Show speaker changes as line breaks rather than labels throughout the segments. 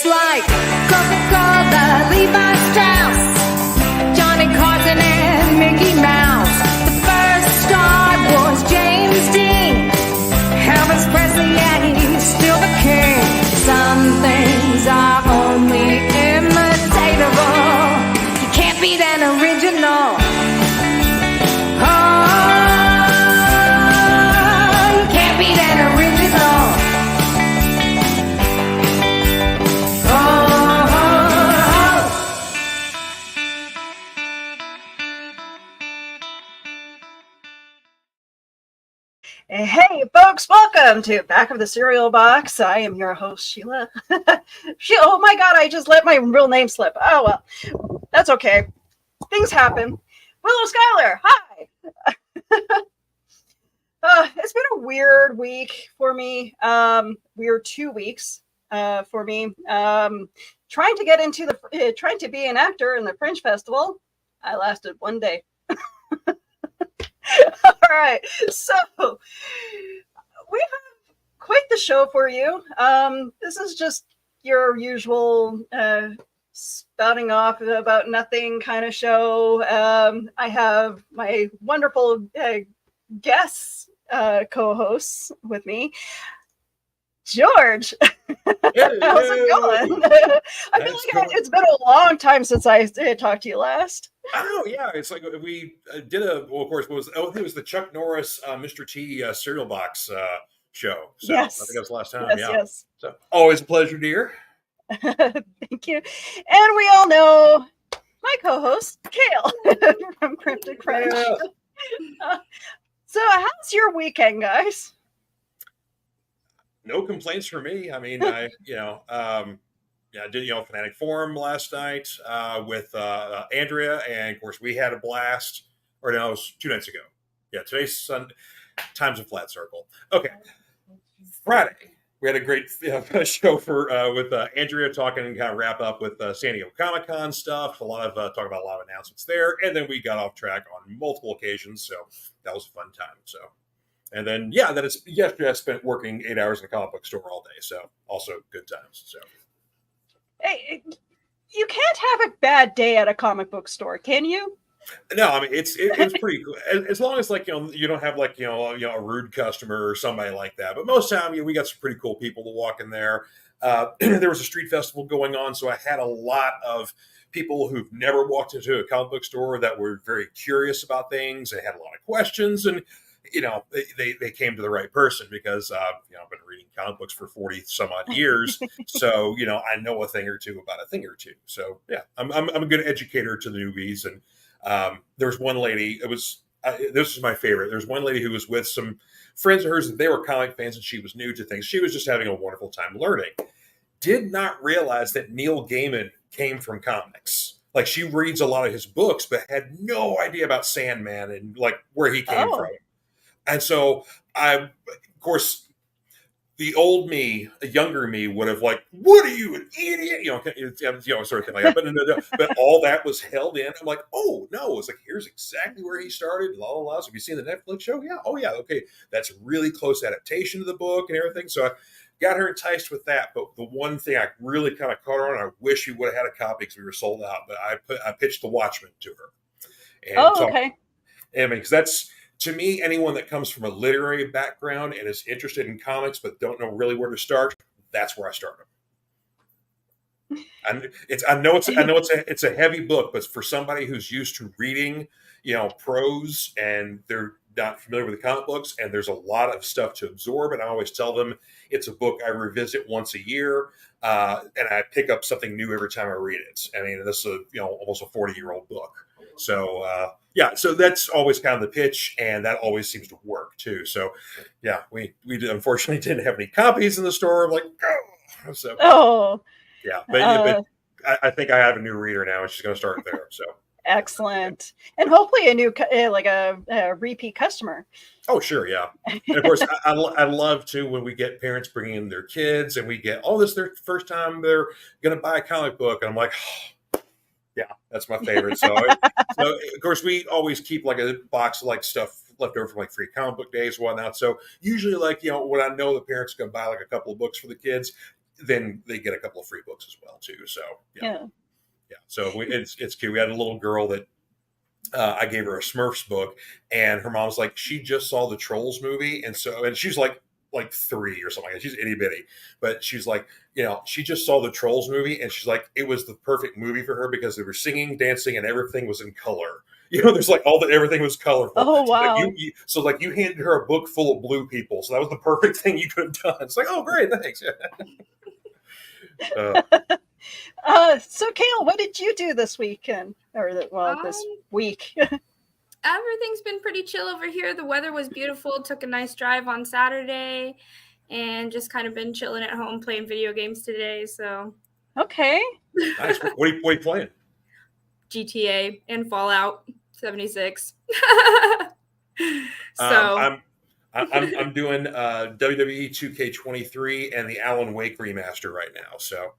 It's like Coca-Cola, Levi Strauss, Johnny Carson and Mickey Mouse. The first star was James Dean. Elvis Presley, yeah, he's still the king. Some things are only imitatable. You can't beat an original. Oh, you can't beat an original.
Hey folks, welcome to Back of the Cereal Box. I am your host, Sheila. Oh my god, I just let my real name slip. Oh well, that's okay. Things happen. Willow Schuyler, hi. It's been a weird week for me. Weird 2 weeks for me. Trying to get into trying to be an actor in the Fringe Festival. I lasted 1 day. All right, so we have quite the show for you. This is just your usual spouting off about nothing kind of show. I have my wonderful guest co-hosts with me. George, how's it going? I feel like it's been a long time since I talked to you last.
Oh yeah, it's like we did of course, it was the Chuck Norris Mr. T cereal box show. So
yes,
I think that was the last time.
Yes.
So always a pleasure, dear.
Thank you. And we all know my co-host Kale from Cryptic Crunch. Yeah. So how's your weekend, guys?
No complaints for me. I mean, I did Fanatic Forum last night with Andrea, and of course we had a blast. Or no, it was 2 nights ago. Yeah, today's Sunday. Time's a flat circle. Okay, Friday we had a great show with Andrea talking and kind of wrap up with San Diego Comic-Con stuff. A lot of talk about a lot of announcements there, and then we got off track on multiple occasions. So that was a fun time. So. And then, yesterday I spent working 8 hours in a comic book store all day. So also good times. So,
hey, you can't have a bad day at a comic book store, can you?
No, I mean, it's pretty cool. As long as you don't have a rude customer or somebody like that. But most of the time, we got some pretty cool people to walk in there. There was a street festival going on. So I had a lot of people who've never walked into a comic book store that were very curious about things. They had a lot of questions, and they came to the right person because, I've been reading comic books for 40 some odd years. So, I know a thing or two about a thing or two. So yeah, I'm a good educator to the newbies. And there was one lady, this was my favorite. There's one lady who was with some friends of hers, and they were comic fans, and she was new to things. She was just having a wonderful time learning. Did not realize that Neil Gaiman came from comics. Like, she reads a lot of his books, but had no idea about Sandman and where he came from. And so of course, the old me, a younger me, would have what are you, an idiot? Sort of thing like that. But all that was held in. I'm like, oh no, it's here's exactly where he started. La la la. So have you seen the Netflix show? Yeah. Oh yeah. Okay. That's a really close adaptation of the book and everything. So I got her enticed with that. But the one thing I really kind of caught her on, I wish we would have had a copy because we were sold out. But I pitched The Watchmen to her. And
okay.
I mean, because that's, to me, anyone that comes from a literary background and is interested in comics but don't know really where to start, that's where I start them. And I know it's a heavy book, but for somebody who's used to reading, prose, and they're not familiar with the comic books, and there's a lot of stuff to absorb, and I always tell them it's a book I revisit once a year, and I pick up something new every time I read it. I mean, this is almost a 40-year-old book. So, so that's always kind of the pitch, and that always seems to work too. So, yeah, we unfortunately didn't have any copies in the store. But I think I have a new reader now, and she's going to start there. So
excellent, and hopefully a new a repeat customer.
Oh, sure, yeah. And of course, I love too when we get parents bringing in their kids, and we get this their first time they're going to buy a comic book, and I'm like. Oh, yeah, that's my favorite. So of course, we always keep a box of stuff left over from free comic book days and whatnot. So usually when I know the parents are going to buy a couple of books for the kids, then they get a couple of free books as well too. So
Yeah.
So it's cute. We had a little girl that I gave her a Smurfs book, and her mom's like, she just saw the Trolls movie, and she's like 3 or something like that. She's itty bitty, but she's like, she just saw the Trolls movie, and she's like, it was the perfect movie for her because they were singing, dancing, and everything was in color. There's like everything was colorful.
Oh, wow.
So like you handed her a book full of blue people, so that was the perfect thing you could have done. It's like, oh great, thanks.
So Kale, what did you do this weekend this week?
Everything's been pretty chill over here. The weather was beautiful. Took a nice drive on Saturday, and just kind of been chilling at home playing video games today. So
okay,
nice. What are you playing?
GTA and Fallout 76.
I'm doing WWE 2K23 and the Alan Wake remaster right now. So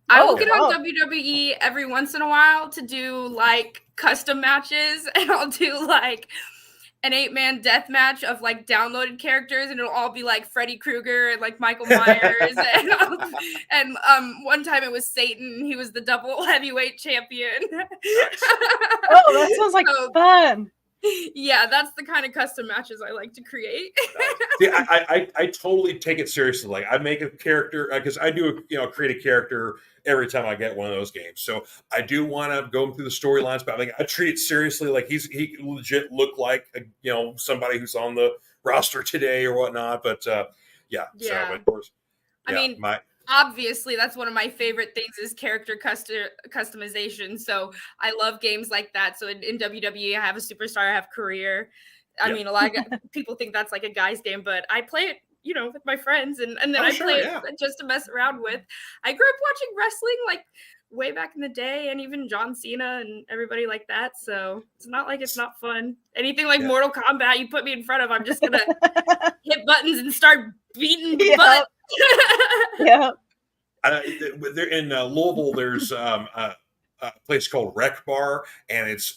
I will get on WWE every once in a while to do like custom matches, and I'll do like an 8-man death match of like downloaded characters, and it'll all be like Freddy Krueger and like Michael Myers and one time it was Satan. He was the double heavyweight champion.
Oh, that sounds like fun.
Yeah, that's the kind of custom matches I like to create.
See, I totally take it seriously. Like I make a character because I do create a character every time I get one of those games. So I do want to go through the storylines, but I treat it seriously. Like he legit looked like somebody who's on the roster today or whatnot. But yeah. So of course,
I mean, obviously that's one of my favorite things is character customization. So I love games like that. So in WWE, I have a superstar, I have career. I mean, a lot of people think that's like a guy's game, but I play it, with my friends, and then I play it just to mess around with. I grew up watching wrestling like way back in the day, and even John Cena and everybody like that. So it's not like it's not fun. Anything like Mortal Kombat you put me in front of, I'm just gonna hit buttons and start beating butt.
Yeah.
They're in Louisville. There's a place called Rec Bar, and it's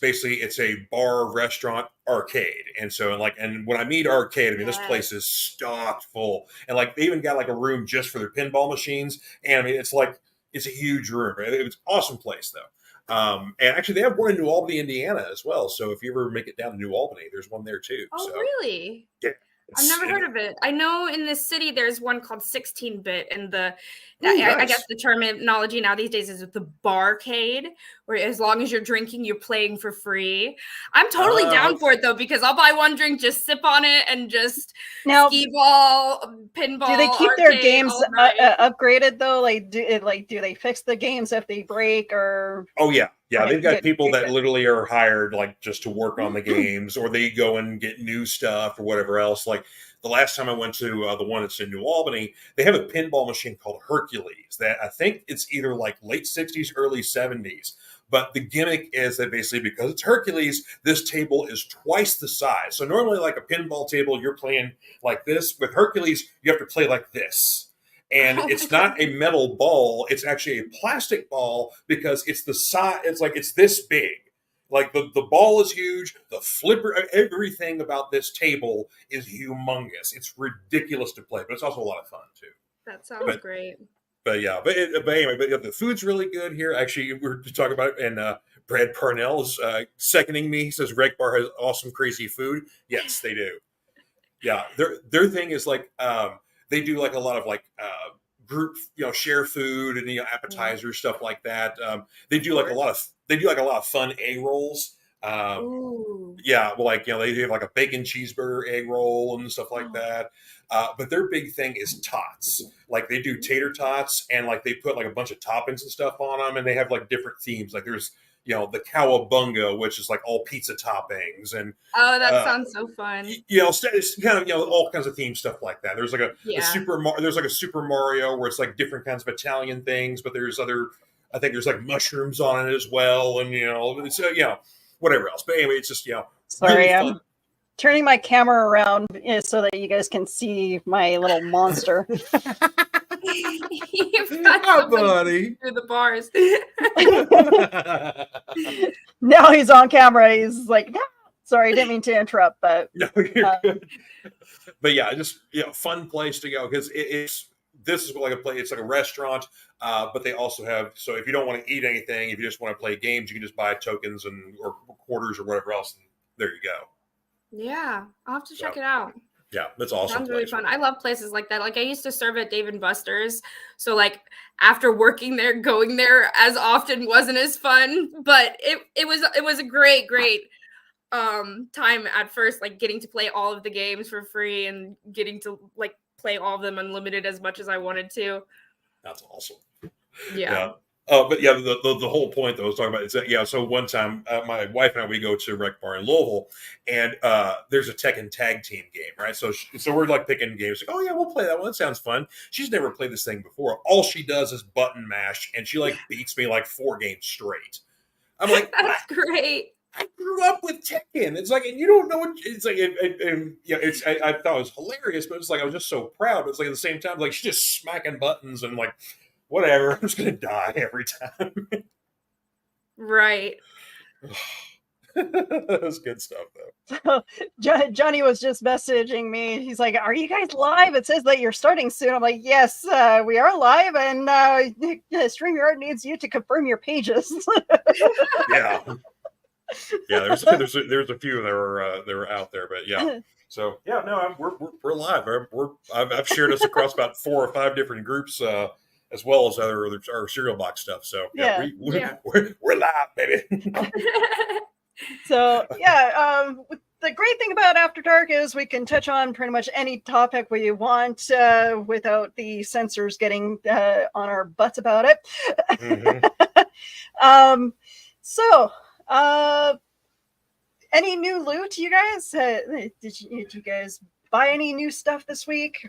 a bar, restaurant, arcade. And so and when I mean arcade, I mean this place is stocked full, and like they even got like a room just for their pinball machines. And I mean it's a huge room. Right? It's an awesome place though. And actually they have one in New Albany, Indiana as well. So if you ever make it down to New Albany, there's one there too.
Oh,
so,
really?
Yeah.
I've never heard of it. I know in this city there's one called 16-bit, and I guess the terminology now these days is the barcade, where as long as you're drinking, you're playing for free. I'm totally down for it though, because I'll buy one drink, just sip on it, and just skee ball, pinball.
Do they keep their games upgraded though? Do they fix the games if they break or?
Oh yeah. Yeah, they've got people that literally are hired like just to work on the games, or they go and get new stuff or whatever else. Like the last time I went to the one that's in New Albany, they have a pinball machine called Hercules that I think it's either like late 60s, early 70s. But the gimmick is that basically because it's Hercules, this table is twice the size. So normally like a pinball table, you're playing like this. With Hercules, you have to play like this. And it's not a metal ball. It's actually a plastic ball because it's the size. It's this big. Like the ball is huge. The flipper, everything about this table is humongous. It's ridiculous to play, but it's also a lot of fun too.
That sounds great.
But anyway, the food's really good here. Actually, we were talking about it, and Brad Parnell is seconding me. He says Rec Bar has awesome, crazy food. Yes, they do. Yeah, their thing is like. They do like a lot of like group, share food and appetizers, stuff like that. They do like a lot of fun egg rolls. Yeah, well, like they have like a bacon cheeseburger egg roll and stuff like that. But their big thing is tots. Like they do tater tots, and like they put like a bunch of toppings and stuff on them, and they have like different themes. Like there's the cowabunga, which is like all pizza toppings, and
that sounds so fun.
It's kind of all kinds of theme stuff like that. There's like a Super Mario where it's like different kinds of Italian things, but there's I think there's like mushrooms on it as well, and it's whatever else. But anyway, it's just
Sorry,
really
I'm turning my camera around so that you guys can see my little monster.
You've got
buddy
through the bars.
Now he's on camera. He's like, no. Sorry, I didn't mean to interrupt, but
no, you're good. But yeah, just fun place to go because it's this is like a play. It's like a restaurant, but they also have. So if you don't want to eat anything, if you just want to play games, you can just buy tokens or quarters or whatever else. And there you go.
Yeah, I'll have to check it out.
Yeah, that's awesome.
Sounds really fun. I love places like that. Like I used to serve at Dave & Buster's, so like after working there, going there as often wasn't as fun, but it was a great time at first, like getting to play all of the games for free and getting to like play all of them unlimited as much as I wanted to.
That's awesome.
Yeah.
But yeah, the whole point that I was talking about is that, so one time my wife and I, we go to a rec bar in Louisville, and there's a Tekken tag team game, right? So we're like picking games, like, oh yeah, we'll play that one. That sounds fun. She's never played this thing before. All she does is button mash, and she like beats me like 4 games straight. I'm like,
that's great.
I grew up with Tekken. It's like, and you don't know what it's like. I thought it was hilarious, but it's like I was just so proud. But it's like at the same time, like she's just smacking buttons and like, whatever. I'm just gonna die every time.
Right.
That's good stuff, though.
So Johnny was just messaging me. He's like, "Are you guys live? It says that you're starting soon." I'm like, "Yes, we are live, and StreamYard needs you to confirm your pages."
Yeah. There's a few that were out there, but yeah. So yeah, no, we're live. I've shared us across about 4 or 5 different groups, as well as our cereal box stuff. So we're live, baby.
So the great thing about After Dark is we can touch on pretty much any topic we want without the censors getting on our butts about it. Mm-hmm. Any new loot, you guys? Did you guys buy any new stuff this week?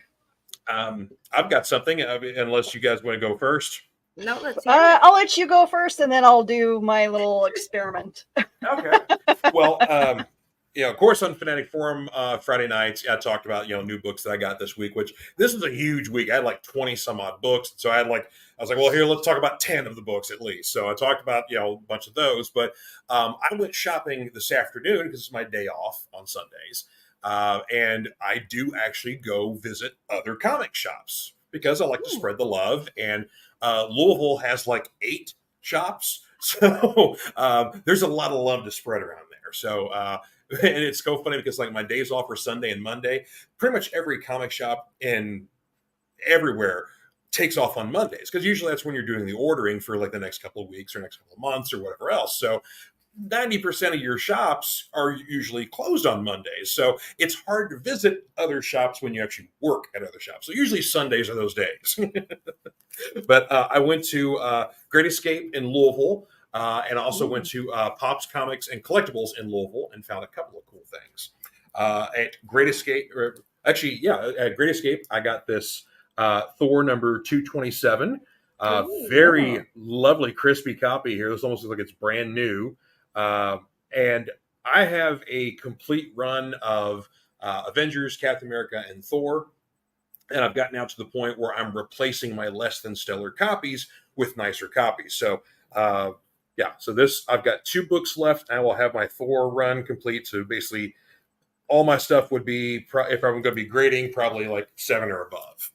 I've got something, unless you guys want to go first.
No, let's hear it.
I'll let you go first, and then I'll do my little experiment.
Okay. Well, of course, on Fanatic Forum Friday nights, I talked about new books that I got this week. Which this was a huge week. I had like 20 some odd books, so I was like, well, here, let's talk about 10 of the books at least. So I talked about a bunch of those, but I went shopping this afternoon because it's my day off on Sundays. And I do actually go visit other comic shops because I like to spread the love. And Louisville has like 8 shops. So there's a lot of love to spread around there. So, and it's so funny because like my days off are Sunday and Monday. Pretty much every comic shop in everywhere takes off on Mondays because usually that's when you're doing the ordering for like the next couple of weeks or next couple of months or whatever else. So 90% of your shops are usually closed on Mondays. So it's hard to visit other shops when you actually work at other shops. So usually Sundays are those days. But I went to Great Escape in Louisville and also went to Pops Comics and Collectibles in Louisville and found a couple of cool things. At Great Escape, at Great Escape, I got this Thor number 227. Very lovely, crispy copy here. This almost looks like it's brand new. And I have a complete run of Avengers, Captain America, and Thor. And I've gotten out to the point where I'm replacing my less than stellar copies with nicer copies. So, so I've got 2 books left. I will have my Thor run complete. So basically all my stuff would be, if I'm going to be grading, probably like 7 or above.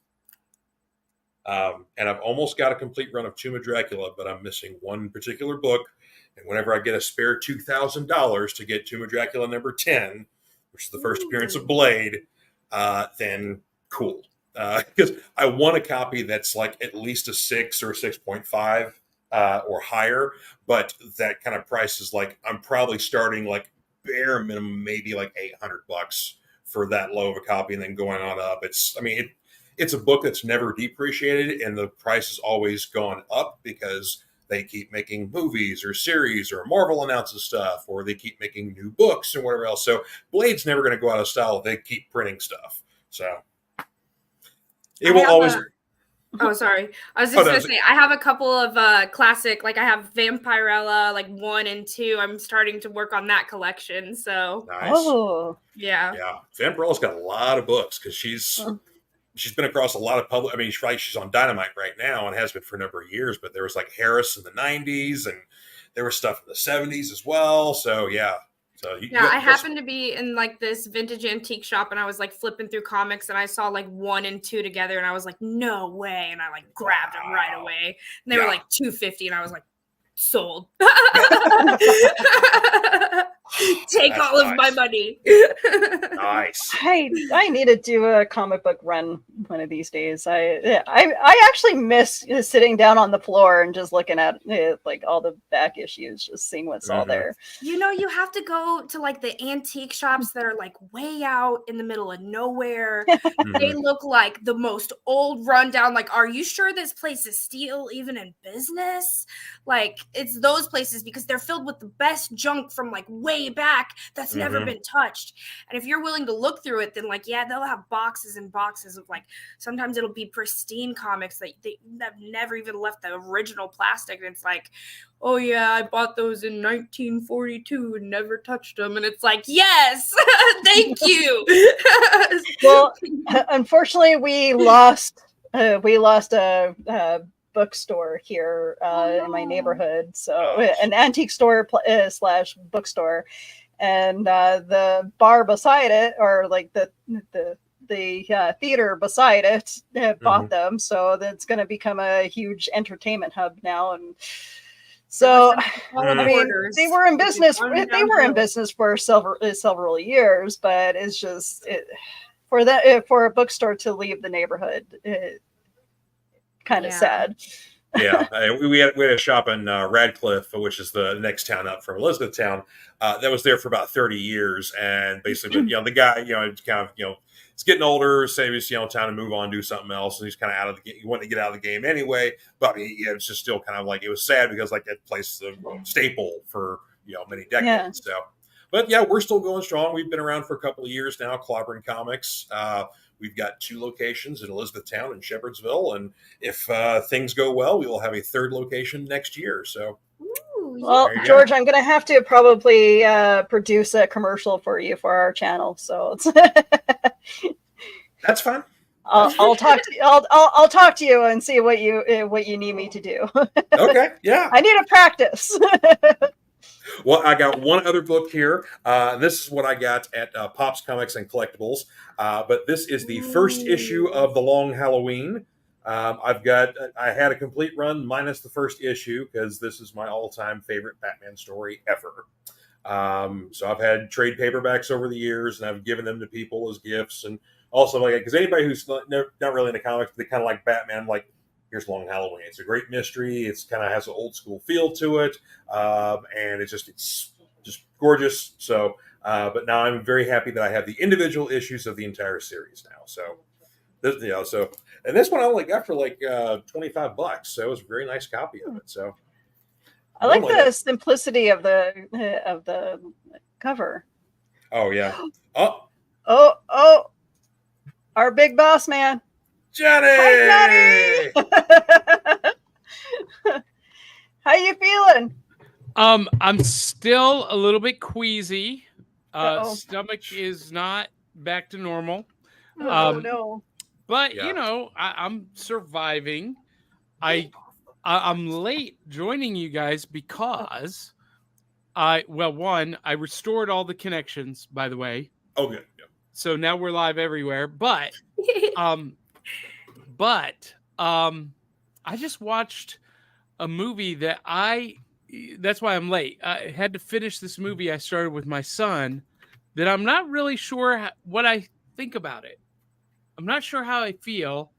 And I've almost got a complete run of Tomb of Dracula, but I'm missing one particular book. And whenever I get a spare $2,000 to get Tomb of Dracula number 10, which is the first appearance of Blade, then cool. Because I want a copy that's like at least a 6 or 6.5 or higher, but that kind of price is like, I'm probably starting like bare minimum, maybe like $800 for that low of a copy and then going on up. It's a book that's never depreciated and the price has always gone up because they keep making movies or series or Marvel announces stuff or they keep making new books and whatever else. So Blade's never going to go out of style if they keep printing stuff. So it will always.
Oh, sorry. I was just going to say, I have a couple of classic, like I have Vampirella, like 1 and 2. I'm starting to work on that collection. So
nice.
Oh,
yeah. Vampirella's got a lot of books because she's been across a lot of public. I mean, she's on Dynamite right now and has been for a number of years. But there was like Harris in the '90s, and there was stuff in the '70s as well. So yeah, So
I happened to be in like this vintage antique shop, and I was like flipping through comics, and I saw like 1 and 2 together, and I was like, no way, and I like grabbed them right away, and they were like $250, and I was like, sold. Take all of my money.
Nice.
I need to do a comic book run one of these days. I actually miss sitting down on the floor and just looking at like all the back issues, just seeing what's all there.
You know, you have to go to like the antique shops that are like way out in the middle of nowhere. They look like the most old rundown. Like, are you sure this place is still even in business? Like, it's those places because they're filled with the best junk from like way back that's never been touched. And if you're willing to look through it, then like, yeah, they'll have boxes and boxes of like, sometimes it'll be pristine comics that they have never even left the original plastic. And it's like, oh yeah, I bought those in 1942 and never touched them. And it's like, yes, thank you.
Well, unfortunately, we lost a bookstore here in my neighborhood. So an antique store slash bookstore, and the bar beside it, or like the theater beside it, bought them. So that's going to become a huge entertainment hub now. And so, I mean, they were in business. They were in business for several years, but it's just for a bookstore to leave the neighborhood. Kind of sad.
Yeah, we had a shop in Radcliffe, which is the next town up from Elizabethtown, that was there for about 30 years, and basically, the guy, it's kind of, he's getting older, so he's, time to move on, do something else, and he's kind of out of the game. He wanted to get out of the game anyway, but it's just still kind of like, it was sad because like that place is a staple for many decades. So, but yeah, we're still going strong. We've been around for a couple of years now, Clobbering Comics. We've got 2 locations in Elizabethtown and Shepherdsville, and if things go well, we will have a 3rd location next year. So,
well, George, I'm going to have to probably produce a commercial for you for our channel. So
that's fine.
I'll talk to I'll talk to you and see what you need me to do.
Okay, yeah.
I need to practice.
Well, I got one other book here. This is what I got at Pops Comics and Collectibles. But this is the first issue of The Long Halloween. I had a complete run minus the first issue because this is my all-time favorite Batman story ever. So I've had trade paperbacks over the years, and I've given them to people as gifts. And also, like, because anybody who's not really into comics, they kind of like Batman, like, here's Long Halloween. It's a great mystery. It's kind of has an old school feel to it, and it's just gorgeous. So, but now I'm very happy that I have the individual issues of the entire series now. So, and this one I only got for like $25, so it was a very nice copy of it. So,
I like the simplicity of the cover.
Oh yeah.
Oh, our big boss man.
Johnny!
Hi, Johnny! How you feeling?
I'm still a little bit queasy. Stomach is not back to normal.
Oh no!
But I'm surviving. I'm late joining you guys because I restored all the connections, by the way.
Oh good. Yeah.
So now we're live everywhere. But I just watched a movie that's why I'm late. I had to finish this movie I started with my son that I'm not really sure what I think about it. I'm not sure how I feel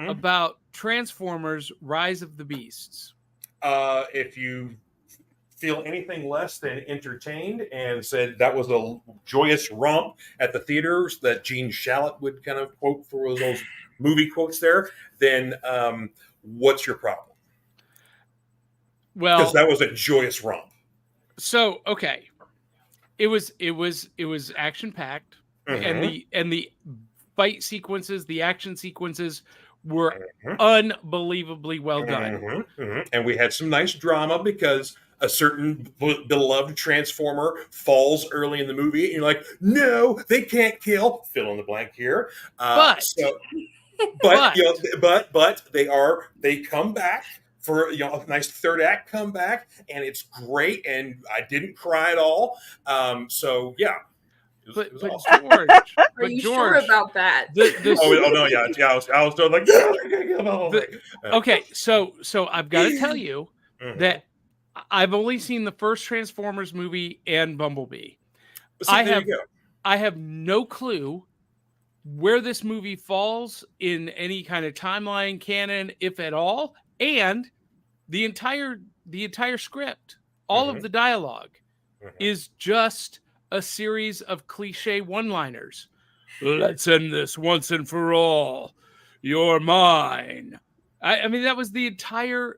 about Transformers Rise of the Beasts.
If you feel anything less than entertained and said that was a joyous romp at the theaters that Gene Shalit would kind of quote for those movie quotes there, then what's your problem?
Well,
because that was a joyous romp.
So okay, it was action packed, and the fight sequences, the action sequences were unbelievably well done.
And we had some nice drama because a certain beloved Transformer falls early in the movie, and you're like, no, they can't kill. Fill in the blank here. But they come back for a nice third act comeback, and it's great, and I didn't cry at all. So yeah, it was awesome.
George,
Are you sure about that?
Oh no, yeah, I was doing like
okay, so I've got to tell you
Mhm.
that I've only seen the first Transformers movie and Bumblebee.
See, there you go.
I have no clue where this movie falls in any kind of timeline canon, if at all, and the entire script, all of the dialogue is just a series of cliche one-liners. Let's end this once and for all. You're mine. I mean, that was the entire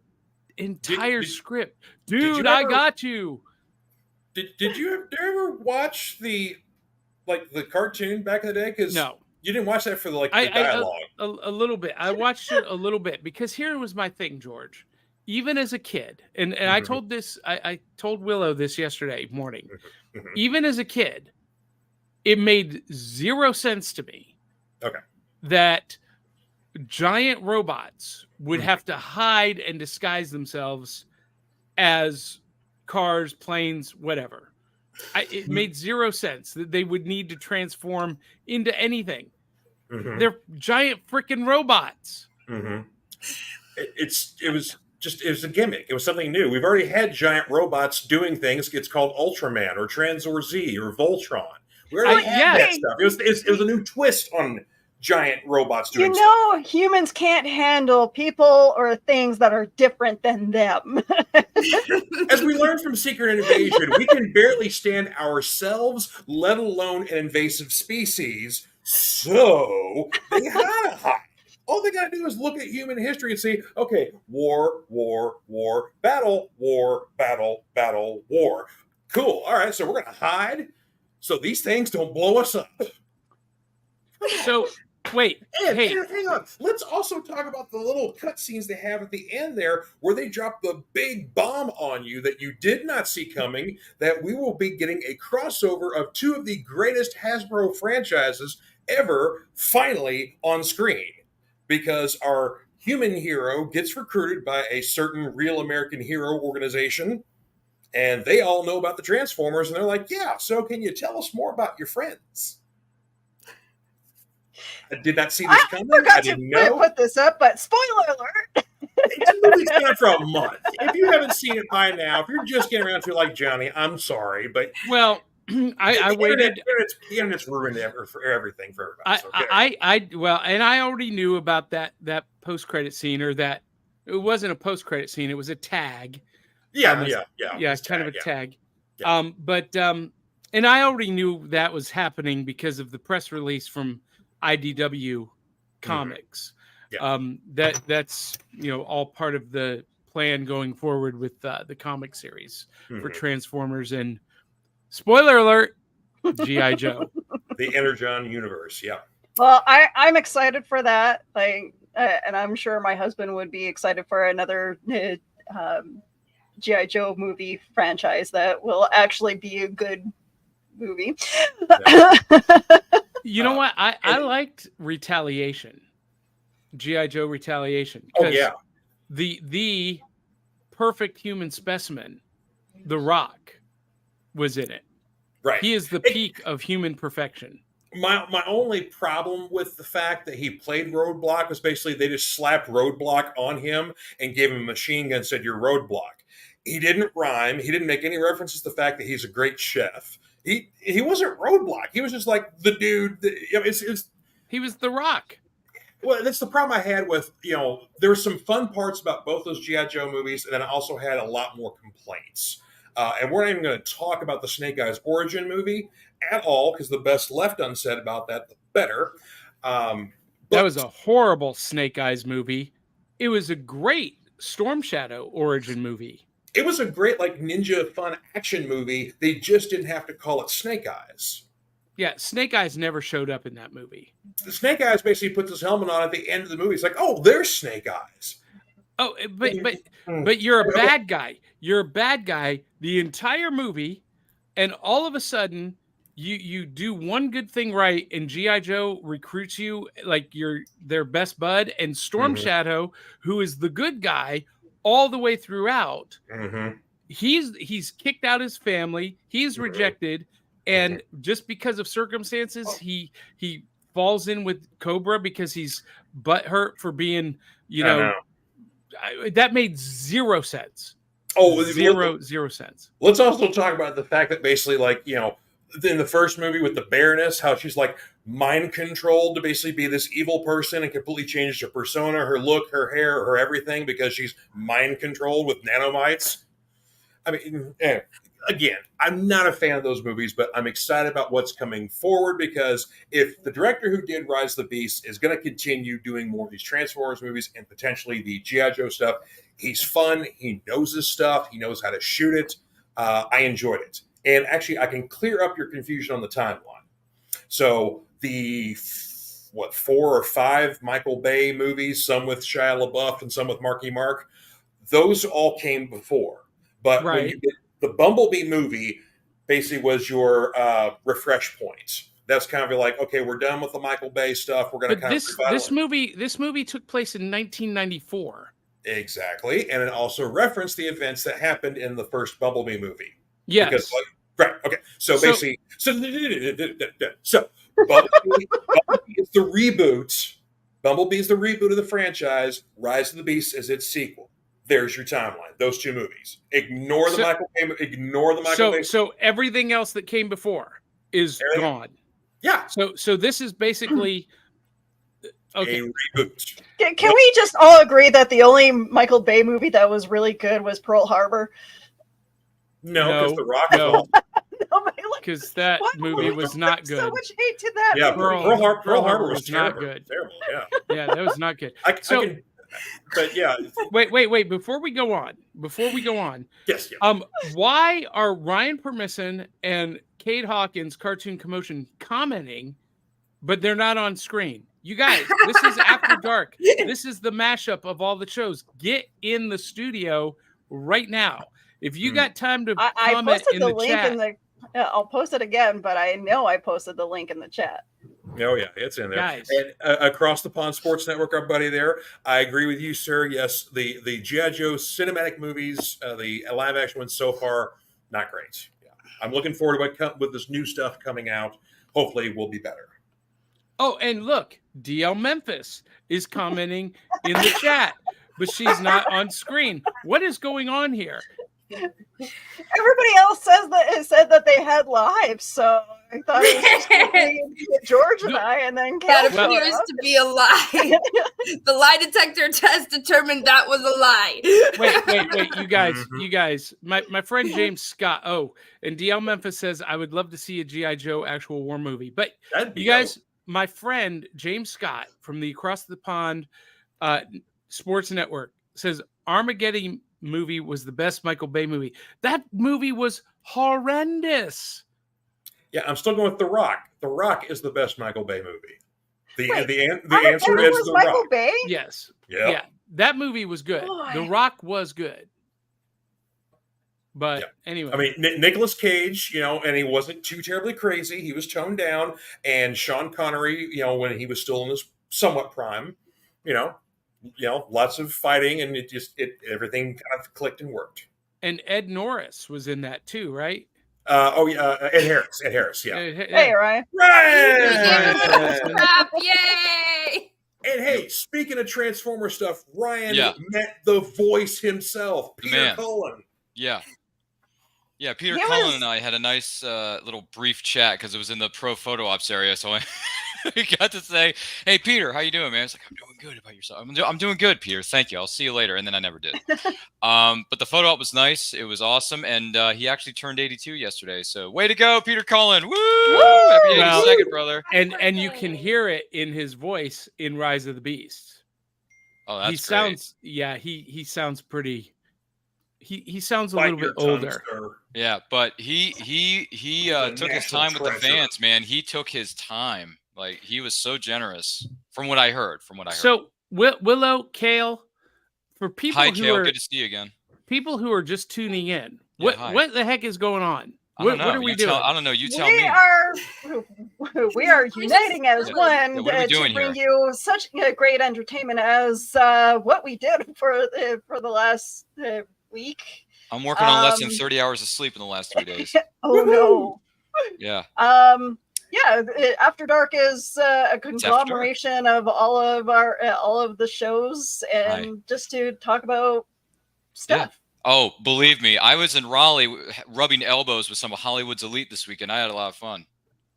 script. Dude, I got you.
Did you ever watch the cartoon back in the day? Because
no,
you didn't watch that for the dialogue.
A little bit. I watched it a little bit because here was my thing, George. Even as a kid, and I told this, I told Willow this yesterday morning. Even as a kid, it made zero sense to me.
Okay.
That giant robots would have to hide and disguise themselves as cars, planes, whatever. It made zero sense that they would need to transform into anything. They're giant freaking robots.
It was a gimmick. It was something new. We've already had giant robots doing things. It's called Ultraman or Transor Z or Voltron. We already had that stuff. It was a new twist on giant robots doing stuff.
Humans can't handle people or things that are different than them.
As we learned from Secret Invasion, we can barely stand ourselves, let alone an invasive species. So they had to hide. All they got to do is look at human history and see, okay, war, battle, battle, war. Cool. All right, so we're going to hide so these things don't blow us up.
So, wait. Hey,
hang on. Let's also talk about the little cutscenes they have at the end there where they drop the big bomb on you that you did not see coming, that we will be getting a crossover of two of the greatest Hasbro franchises ever finally on screen. Because our human hero gets recruited by a certain real American hero organization, and they all know about the Transformers, and they're like, yeah, so can you tell us more about your friends? I did not see this coming. I didn't know.
Put this up, but spoiler alert.
It's movie's been for a month. If you haven't seen it by now, if you're just getting around to it like Johnny, I'm sorry, but
well, I waited.
The internet's ruined for everything for everybody.
And I already knew about that post-credit scene, or that it wasn't a post-credit scene; it was a tag.
Yeah.
It's kind of a tag.
Yeah.
And I already knew that was happening because of the press release from IDW Comics. That's all part of the plan going forward with the comic series for Transformers and. Spoiler alert, G.I. Joe.
The Energon universe, yeah.
Well, I'm excited for that. And I'm sure my husband would be excited for another G.I. Joe movie franchise that will actually be a good movie.
You know what? I liked Retaliation. G.I. Joe Retaliation.
Oh, yeah.
The perfect human specimen, The Rock, was in it.
Right.
He is the peak of human perfection.
My only problem with the fact that he played Roadblock was basically they just slapped Roadblock on him and gave him a machine gun and said, you're Roadblock. He didn't rhyme. He didn't make any references to the fact that he's a great chef. He wasn't Roadblock. He was just like the dude.
He was The Rock.
Well, that's the problem I had with, there were some fun parts about both those G.I. Joe movies, and then I also had a lot more complaints. And we're not even going to talk about the Snake Eyes origin movie at all, because the best left unsaid about that, the better.
That was a horrible Snake Eyes movie. It was a great Storm Shadow origin movie.
It was a great, ninja fun action movie. They just didn't have to call it Snake Eyes.
Yeah, Snake Eyes never showed up in that movie.
The Snake Eyes basically puts his helmet on at the end of the movie. It's like, oh, there's Snake Eyes.
Oh, but you're a bad guy. You're a bad guy the entire movie, and all of a sudden you do one good thing right, and G.I. Joe recruits you like you're their best bud, and Storm Shadow, who is the good guy, all the way throughout.
Mm-hmm.
He's kicked out his family. He's rejected, and just because of circumstances, he falls in with Cobra because he's butthurt for being, that made zero sense.
Oh,
zero sense.
Let's also talk about the fact that basically, like, in the first movie with the Baroness, how she's like mind controlled to basically be this evil person and completely changed her persona, her look, her hair, her everything because she's mind controlled with nanomites. I mean, again, I'm not a fan of those movies, but I'm excited about what's coming forward because if the director who did Rise of the Beast is going to continue doing more of these Transformers movies and potentially the G.I. Joe stuff, he's fun. He knows his stuff. He knows how to shoot it. I enjoyed it. And actually, I can clear up your confusion on the timeline. So the, 4 or 5 Michael Bay movies, some with Shia LaBeouf and some with Marky Mark, those all came before. But when you get the Bumblebee movie, basically was your refresh point. That's kind of like, okay, we're done with the Michael Bay stuff. We're going to
this movie took place in 1994.
Exactly, and it also referenced the events that happened in the first Bumblebee movie.
Yes,
because, right. Okay, so basically, Bumblebee is the reboot. Bumblebee is the reboot of the franchise. Rise of the Beast is its sequel. There's your timeline. Those 2 movies. Ignore the Michael Bay.
So everything else that came before is gone.
Yeah.
So this is basically
a reboot.
Can we just all agree that the only Michael Bay movie that was really good was Pearl Harbor?
No, because The Rock.
No. Because that movie was not good.
So much hate to that.
Yeah,
movie.
Pearl Harbor was
not good.
Terrible.
Yeah, that was not good.
But yeah.
Wait. Before we go on.
Yes.
Why are Ryan Permisson and Cade Hawkins, Cartoon Commotion, commenting, but they're not on screen? You guys, this is After Dark. This is the mashup of all the shows. Get in the studio right now. If you got time to comment in the chat.
I'll post it again, but I know I posted the link in the chat.
Oh, yeah, it's in there.
Guys.
And Across the Pond Sports Network, our buddy there, I agree with you, sir. Yes, the G.I. Joe cinematic movies, the live-action ones so far, not great. Yeah. I'm looking forward to with this new stuff coming out. Hopefully, we'll be better.
Oh, and look, DL Memphis is commenting in the chat, but she's not on screen. What is going on here?
Everybody else said that they had lives, so I thought it was just between George and I, and then
that appears to be a lie. The lie detector test determined that was a lie.
Wait, you guys. My friend James Scott. Oh, and DL Memphis says I would love to see a G.I. Joe actual war movie, but you guys, my friend James Scott from the Across the Pond Sports Network says Armageddon movie was the best Michael Bay movie. That movie was horrendous.
Yeah, I'm still going with The Rock. The Rock is the best Michael Bay movie. The
answer is The Michael
Rock.
Bay?
Yes.
Yep.
Yeah. That movie was good.
Boy.
The Rock was good. But anyway.
I mean, Nicolas Cage, and he wasn't too terribly crazy. He was toned down. And Sean Connery, when he was still in his somewhat prime, lots of fighting, and everything kind of clicked and worked.
And Ed Norris was in that too, right?
Ed Harris, yeah.
Hey, Ryan.
Yay!
And hey, speaking of Transformer stuff, Ryan met the voice himself, Peter Cullen.
Yeah. Yeah, Peter Cullen and I had a nice little brief chat because it was in the pro photo ops area. So we got to say, "Hey, Peter, how you doing, man?" It's like, "I'm doing good. About yourself?" I'm doing good, Peter. Thank you. I'll see you later. And then I never did. But the photo op was nice. It was awesome, and he actually turned 82 yesterday. So way to go, Peter Cullen! Woo! Happy 82nd, brother.
And you can hear it in his voice in Rise of the Beast.
Oh, that's
he sounds. Yeah, he sounds pretty. He sounds a little bit older.
Yeah, but he took his time with the fans, man. He took his time. Like, he was so generous from what I heard.
So Willow, Kale, for people
Hi, Kale. Good to see you again.
People who are just tuning in, what the heck is going on? What are we doing?
I don't know. You tell me.
We are uniting as one
Yeah, what are we doing
to bring
here?
you such great entertainment as what we did for the last week.
I'm working on less than 30 hours of sleep in the last 3 days.
Oh no.
Yeah.
Yeah, After Dark is a conglomeration of all of the shows, and just to talk about stuff.
Yeah. Oh, believe me, I was in Raleigh rubbing elbows with some of Hollywood's elite this weekend. I had a lot of fun.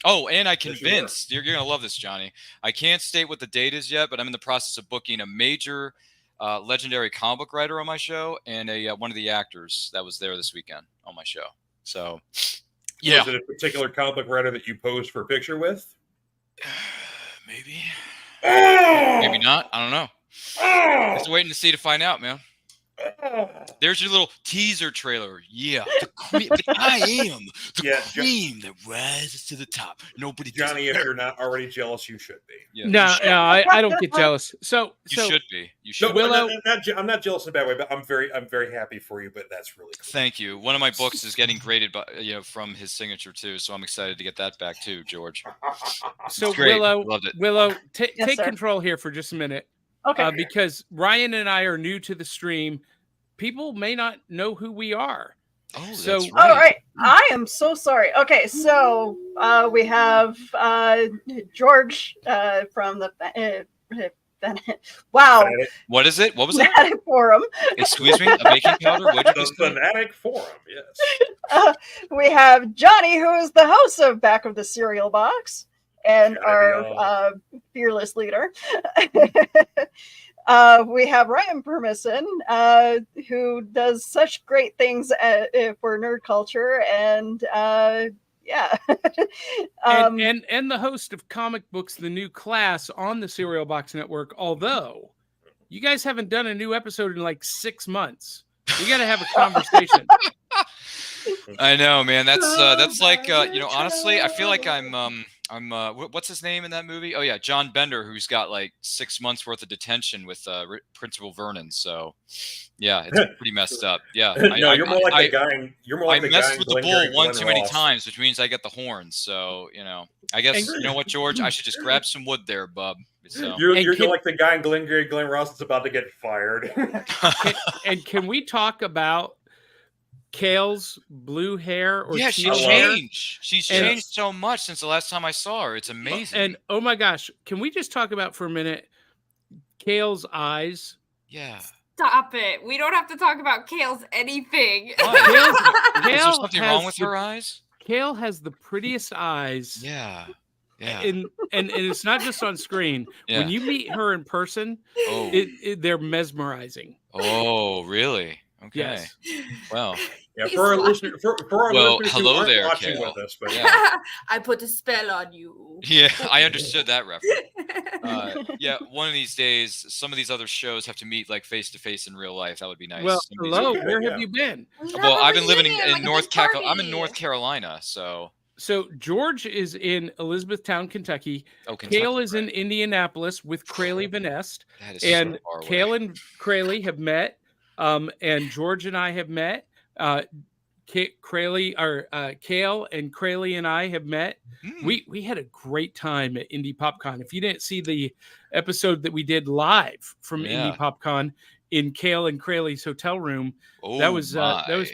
Oh, and I convinced you're going to love this, Johnny. I can't state what the date is yet, but I'm in the process of booking a major legendary comic book writer on my show and one of the actors that was there this weekend on my show. So, yeah.
Was it a particular comic book writer that you posed for a picture with?
Maybe. Maybe not. I don't know. Just waiting to see to find out, man. There's your little teaser trailer. Yeah, I am the cream that rises to the top. Nobody,
Johnny, if you're not already jealous, you should be.
Yeah,
No, I don't get jealous. So
you should be. You should.
No,
Willow,
I'm not jealous in a bad way, but I'm very happy for you. But that's really cool.
Thank you. One of my books is getting graded by from his signature too, so I'm excited to get that back too, George.
So
Great.
Willow,
Loved it.
Willow,
Yes,
take
sir.
control here for just a minute.
Okay.
Because Ryan and I are new to the stream. People may not know who we are.
Oh,
So-
that's
All
right.
right. I am so sorry. Okay, so we have George from the wow,
What is it? What was that?
Fanatic Forum.
Excuse me? A baking powder? What'd you
The
just say?
Fanatic Forum, yes.
We have Johnny, who is the host of Back of the Cereal Box and
Johnny
our fearless leader. We have Ryan Permison, who does such great things for nerd culture, and yeah.
And the host of Comic Books, the New Class on the Cereal Box Network, although you guys haven't done a new episode in like 6 months. We got to have a conversation.
I know, man. That's like honestly, I feel like I'm what's his name in that movie? Oh yeah, John Bender, who's got like 6 months worth of detention with Principal Vernon. So yeah, it's pretty messed up. Yeah,
No, you're more like the guy. You're more like
I
the guy.
messed with the
Glengarry
bull one
Glen
too many
Ross.
times, which means I get the horns. So I guess you know what, George? I should just grab some wood there, bub. So.
You're like the guy in Glengarry Glen Ross that's about to get fired.
And can we talk about Kale's blue hair or
Yeah,
teal
she's
hair?
changed. She's changed so much since the last time I saw her. It's amazing.
And oh my gosh, can we just talk about for a minute Kale's eyes?
Yeah.
Stop it. We don't have to talk about Kale's anything.
Is there something wrong with her eyes?
Kale has the prettiest eyes.
Yeah. Yeah.
And it's not just on screen.
Yeah.
When you meet her in person,
Oh.
they're mesmerizing.
Oh, really? Okay.
Yes.
Well.
Yeah, for our listeners, for our listeners who
hello
aren't
there,
watching
Kale.
with us, but
Yeah.
I put a spell on you.
Yeah, I understood that reference. Yeah, one of these days, some of these other shows have to meet like face to face in real life. That would be nice.
Well,
Some of these
hello,
are-
where have
yeah.
you been?
Well, I've been living
Like
in
a
North
big
Carolina. I'm in
party.
North Carolina, so
So George is in Elizabethtown, Kentucky.
Kentucky,
Kale is in
right.
Indianapolis with Crayley Vanest.
That is
And
so far away.
Kale and Crayley have met. And George and I have met. Kale and Crayley and I have met. We had a great time at Indie PopCon. If you didn't see the episode that we did live from Indie PopCon in Kale and Crayley's hotel room, that was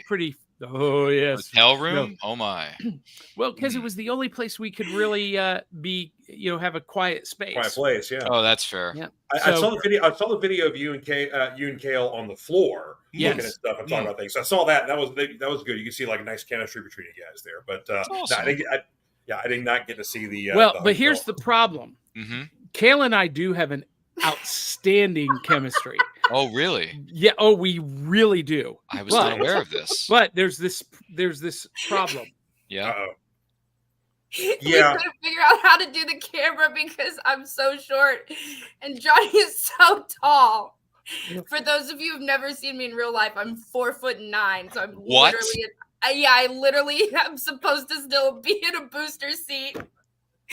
pretty. Oh yes,
hotel room.
No.
Oh my.
Well, because it was the only place we could really have a quiet space.
quiet place, yeah.
Oh, that's fair.
Yeah.
I saw the video. I saw the video of you and Kale on the floor looking
Yes.
at stuff and talking about things. I saw that. That was good. You can see like a nice chemistry between you guys there. But
awesome.
I did not get to see the.
But here's the problem.
Mm-hmm.
Kale and I do have an outstanding chemistry.
Oh, really?
Yeah. Oh, we really do.
I was not aware of this.
But there's this problem.
Yeah.
Uh-oh.
We
Yeah.
couldn't figure out how to do the camera because I'm so short and Johnny is so tall. For those of you who've never seen me in real life, I'm 4'9", so I'm
What?
literally I'm supposed to still be in a booster seat.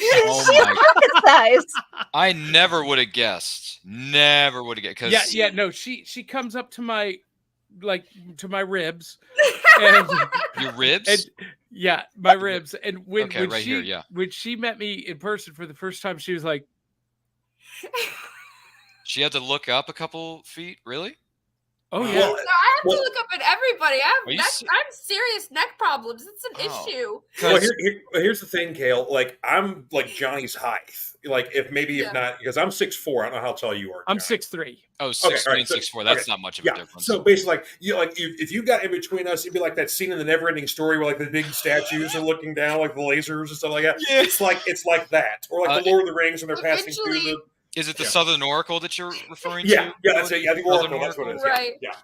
Oh
She's
my!
pocket size.
I never would have guessed. Never would have guessed.
No, she comes up to my ribs. And,
Your ribs?
and Yeah, my ribs. And when
right
she
here, yeah.
when she met me in person for the first time, she was like,
She had to look up a couple feet. Really?
"Oh yeah."
Well,
No, I have
well-
to look up at everybody.
Are you
I'm serious neck problems. It's an
Oh.
issue.
Well,
'Cause-
here's the thing, Kale. Like, I'm like Johnny's height. Like, if
Yeah.
not, because I'm 6'4". I don't know how tall you are.
I'm
Johnny.
6'3".
Oh,
Okay,
6'3"
all right,
and
so-
6'4". That's
okay.
not much of
Yeah.
a difference.
So basically, if you got in between us, it'd be like that scene in the Never-Ending Story where like the big statues are looking down, like the lasers and stuff like that.
Yeah.
It's like that, or like the Lord of the Rings when they're passing through
Eventually-
the.
Is it the
Yeah.
Southern Oracle that you're referring
Yeah,
to?
yeah, that's it. Yeah, the
Southern
Oracle. That's what it is.
Right.
Yeah.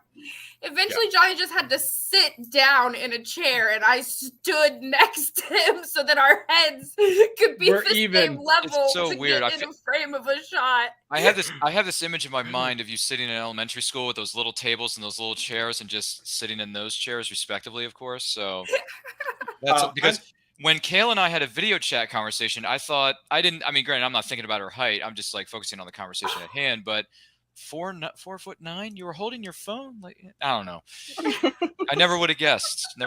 Eventually, Johnny just had to sit down in a chair, and I stood next to him so that our heads could be
We're
the
even.
same level
It's so
to
weird.
get in a frame of a shot.
I have this image in my mind of you sitting in elementary school with those little tables and those little chairs and just sitting in those chairs respectively, of course. So that's because when Kale and I had a video chat conversation, I thought granted, I'm not thinking about her height. I'm just like focusing on the conversation at hand, but 4'9", you were holding your phone. Like, I don't know. I never would have guessed.
Yeah.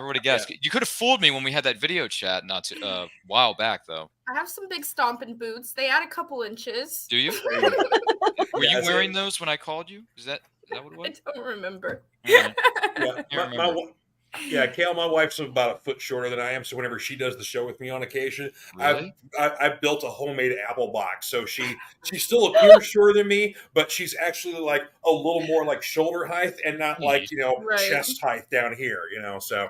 You could have fooled me when we had that video chat a while back, though.
I have some big stomping boots. They add a couple inches.
Do you?
There you go.
Were
Yeah,
you
that's
wearing
it.
those when I called you? Is that what it
I
was?
don't remember.
Alright.
Yeah,
I remember.
Kale, my wife's about a foot shorter than I am, so whenever she does the show with me on occasion,
Really?
I've built a homemade apple box, so she still appears shorter than me, but she's actually like a little more like shoulder height and not like
Right.
chest height down here, So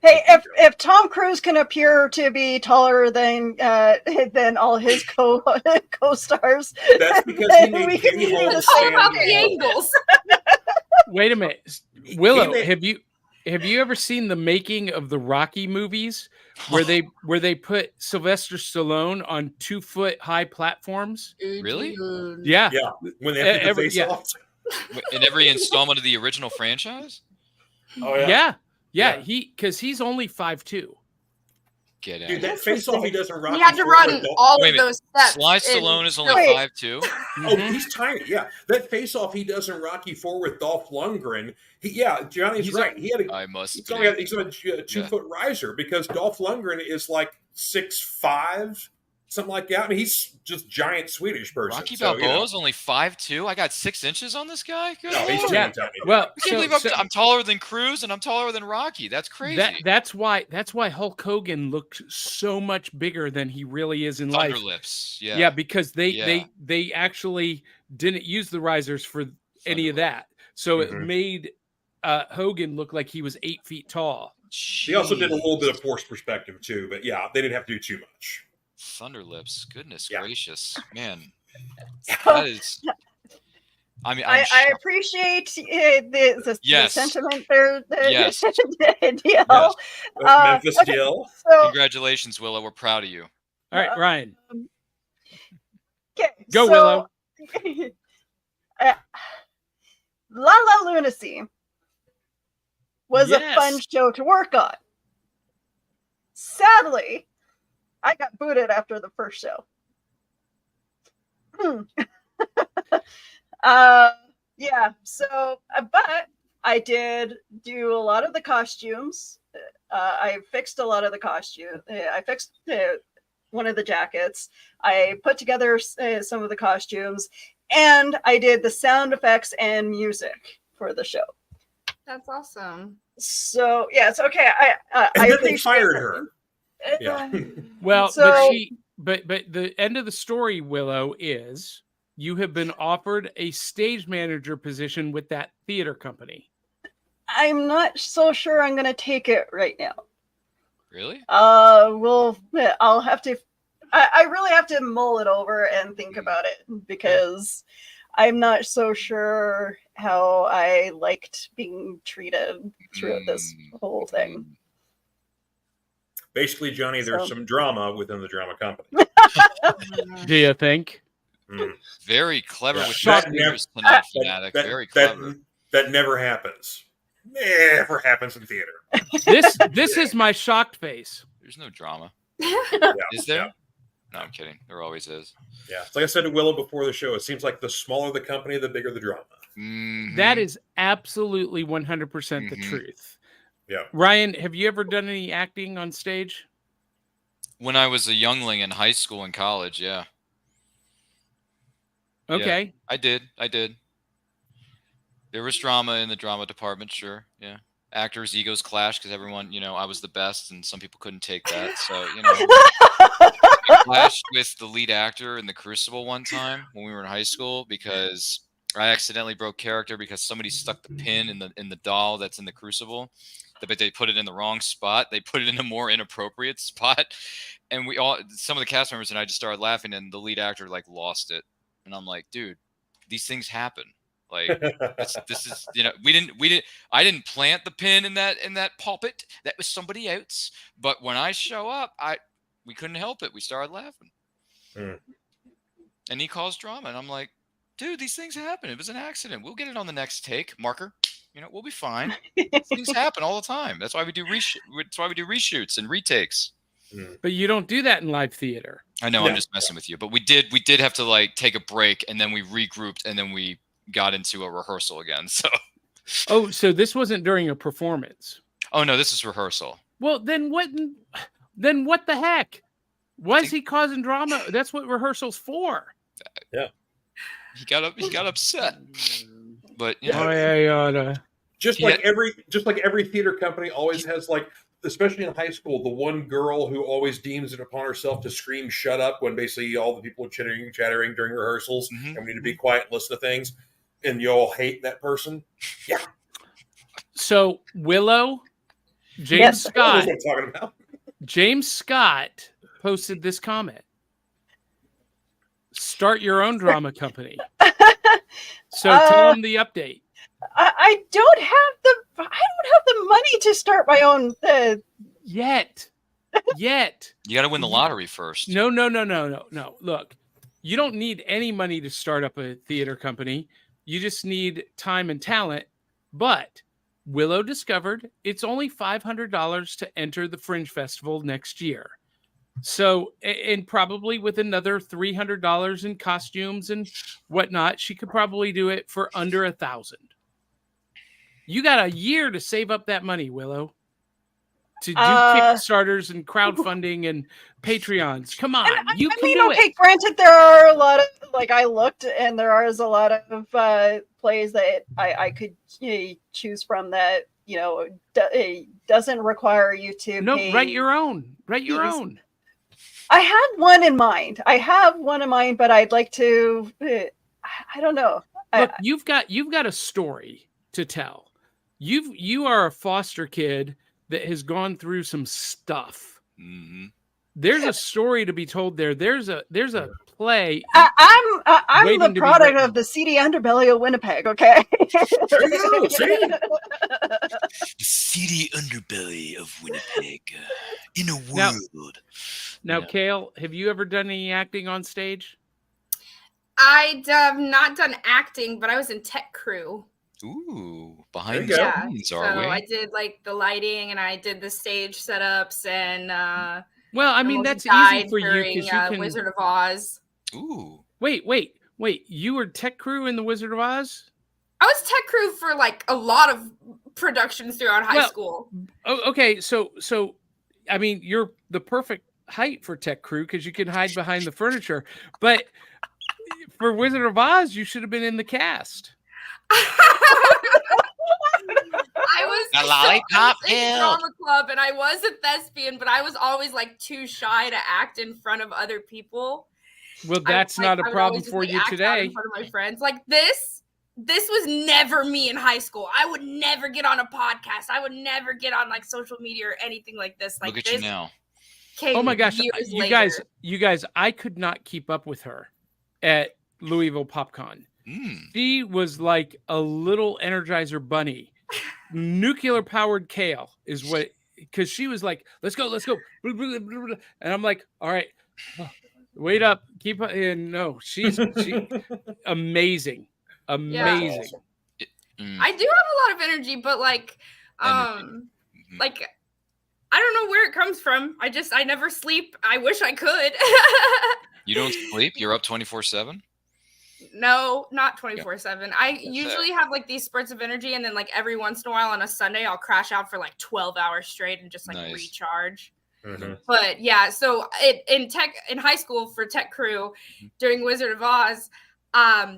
Hey, if Tom Cruise can appear to be taller than all his co-stars,
that's because
then
he
we
made
can
Katie
do
Holmes
the
All
same.
about
stand
the
up.
angles.
Wait a minute, Willow.
made-
Have you ever seen the making of the Rocky movies where they put Sylvester Stallone on 2-foot high platforms?
Really?
Yeah.
Yeah, when they have to
Every-
face
yeah.
off.
In every installment of the original franchise?
Oh
Yeah.
Yeah.
Because he's only 5'2".
Get
Dude,
out.
that face off he does in Rocky.
He had to
IV,
run
like,
all
Wait a
of
minute.
those steps.
Sly
in-
Stallone is only
Wait.
5'2".
Oh, he's tiny. Yeah, that face off he does in Rocky IV with Dolph Lundgren. Johnny's
He's
right. He had
I must
he's
be.
only got a 2-foot riser because Dolph Lundgren is like 6'5", something like that. I mean, he's just giant Swedish person.
Rocky
so,
Balboa is only 5'2". I got 6 inches on this guy. Good
No, he's
Lord.
Yeah.
tiny.
Well,
I can't believe I'm taller than Cruz and I'm taller than Rocky. That's crazy.
that's why Hulk Hogan looked so much bigger than he really is in life.
Thunderlips. Yeah.
Yeah, because
Yeah.
they actually didn't use the risers for any of that, so it
Mhm.
made Hogan look like he was 8 feet tall.
He also did a little bit of
Jeez.
forced perspective too, but yeah, they didn't have to do too much.
Thunderlips. Goodness
Yeah.
gracious, man. That is. I mean,
I appreciate the
Yes.
sentiment there,
Yes.
DL.
Yes. Memphis
okay.
DL.
So,
Congratulations, Willow. We're proud of you.
All right, Ryan,
okay,
go
so,
Willow.
La La Lunacy was a
Yes.
fun show to work on. Sadly, I got booted after the first show. Yeah, so, but I did do a lot of the costumes. I fixed a lot of the costume. I fixed one of the jackets. I put together some of the costumes, and I did the sound effects and music for the show.
That's awesome.
So yeah, it's okay.
And
I
then they
appreciate
fired
that.
her. Yeah.
Well,
So-
but the end of the story, Willow, is you have been offered a stage manager position with that theater company.
I'm not so sure I'm going to take it right now.
Really?
I'll have to. I really have to mull it over and think about it because I'm not so sure how I liked being treated throughout this whole thing.
Basically, Johnny, there's
So-
some drama within the drama company.
Do you think?
Mm.
Very clever
Yeah.
with
Shut
your fingers tonight,
That-
fanatic.
that-
Very
that-
clever.
That never happens. Never happens in theater.
This is my shocked face.
There's no drama.
Yeah.
Is there?
Yeah.
No, I'm kidding. There always is.
Yeah. It's like I said to Willow before the show, it seems like the smaller the company, the bigger the drama.
Mhm.
That is absolutely 100% the
Mhm.
truth.
Yeah.
Ryan, have you ever done any acting on stage?
When I was a youngling in high school and college, yeah.
Okay.
Yeah, I did. There was drama in the drama department, sure. Yeah. Actors' egos clashed because everyone, I was the best and some people couldn't take that. So, I clashed with the lead actor in The Crucible one time when we were in high school because I accidentally broke character because somebody stuck the pin in the doll that's in the Crucible. But they put it in the wrong spot. They put it in a more inappropriate spot. And some of the cast members and I just started laughing and the lead actor lost it. And I'm like, dude, these things happen. This is, I didn't plant the pin in that pulpit. That was somebody else. But when I show up, we couldn't help it. We started laughing. And he caused drama. And I'm like, dude, these things happen. It was an accident. We'll get it on the next take. Marker. We'll be fine. Things happen all the time. That's why we do reshoots and retakes.
But you don't do that in live theater.
I know, I'm just messing with you. But we did have to take a break and then we regrouped and then we got into a rehearsal again. So
so this wasn't during a performance.
Oh no, this is rehearsal.
Well, then what the heck? Why is he causing drama? That's what rehearsal's for.
Yeah.
He got upset. But
just like every theater company always has especially in high school, the one girl who always deems it upon herself to scream "shut up" when basically all the people are chattering during rehearsals, and we need to be quiet and listen to things, and you all hate that person. Yeah.
So Willow, James Scott,
that's what I'm talking about.
James Scott posted this comment: "Start your own drama company." So tell him the update.
I don't have the money to start my own
yet.
You got to win the lottery first.
No. Look, you don't need any money to start up a theater company. You just need time and talent. But Willow discovered it's only $500 to enter the Fringe Festival next year. So, and probably with another $300 in costumes and whatnot, she could probably do it for under $1,000. You got a year to save up that money, Willow, to do Kickstarters and crowdfunding and Patreons. Come on, you can do it.
Granted, there are a lot of I looked, and there is a lot of plays that I could choose from that doesn't require you to.
No, write your own. Write your own.
I had one in mind. But I'd like to. I don't know.
Look, you've got a story to tell. You are a foster kid that has gone through some stuff.
Mm-hmm.
There's a story to be told there. There's a play.
I'm the product of the seedy underbelly of Winnipeg. Okay.
There you go. See?
The seedy underbelly of Winnipeg in a world.
Now, Kale, have you ever done any acting on stage?
I have not done acting, but I was in tech crew.
Ooh, behind the scenes, are we?
I did the lighting and I did the stage setups and
well, I mean that's easy for you because you can
Wizard of Oz.
Ooh.
Wait. You were tech crew in the Wizard of Oz?
I was tech crew for a lot of productions throughout high school.
Okay, so I mean you're the perfect height for tech crew because you can hide behind the furniture. But for Wizard of Oz, you should have been in the cast.
I was
a lollipop
in drama club and I was a thespian, but I was always too shy to act in front of other people.
Well, that's not a problem for you today.
In front of my friends, this was never me in high school. I would never get on a podcast. I would never get on social media or anything like this.
Look at you now.
Oh my gosh, you guys, I could not keep up with her at Louisville PopCon. She was like a little Energizer bunny. Nuclear powered Kale is what, because she was like, let's go. And I'm like, all right, wait up, keep up. And no, she amazing.
I do have a lot of energy, but I don't know where it comes from. I never sleep. I wish I could.
You don't sleep? You're up 24/7?
No, not 24/7. I usually have like these spurts of energy, and then like every once in a while on a Sunday, I'll crash out for like 12 hours straight and just like recharge.
Mm-hmm.
But yeah, so in high school for tech crew during Wizard of Oz,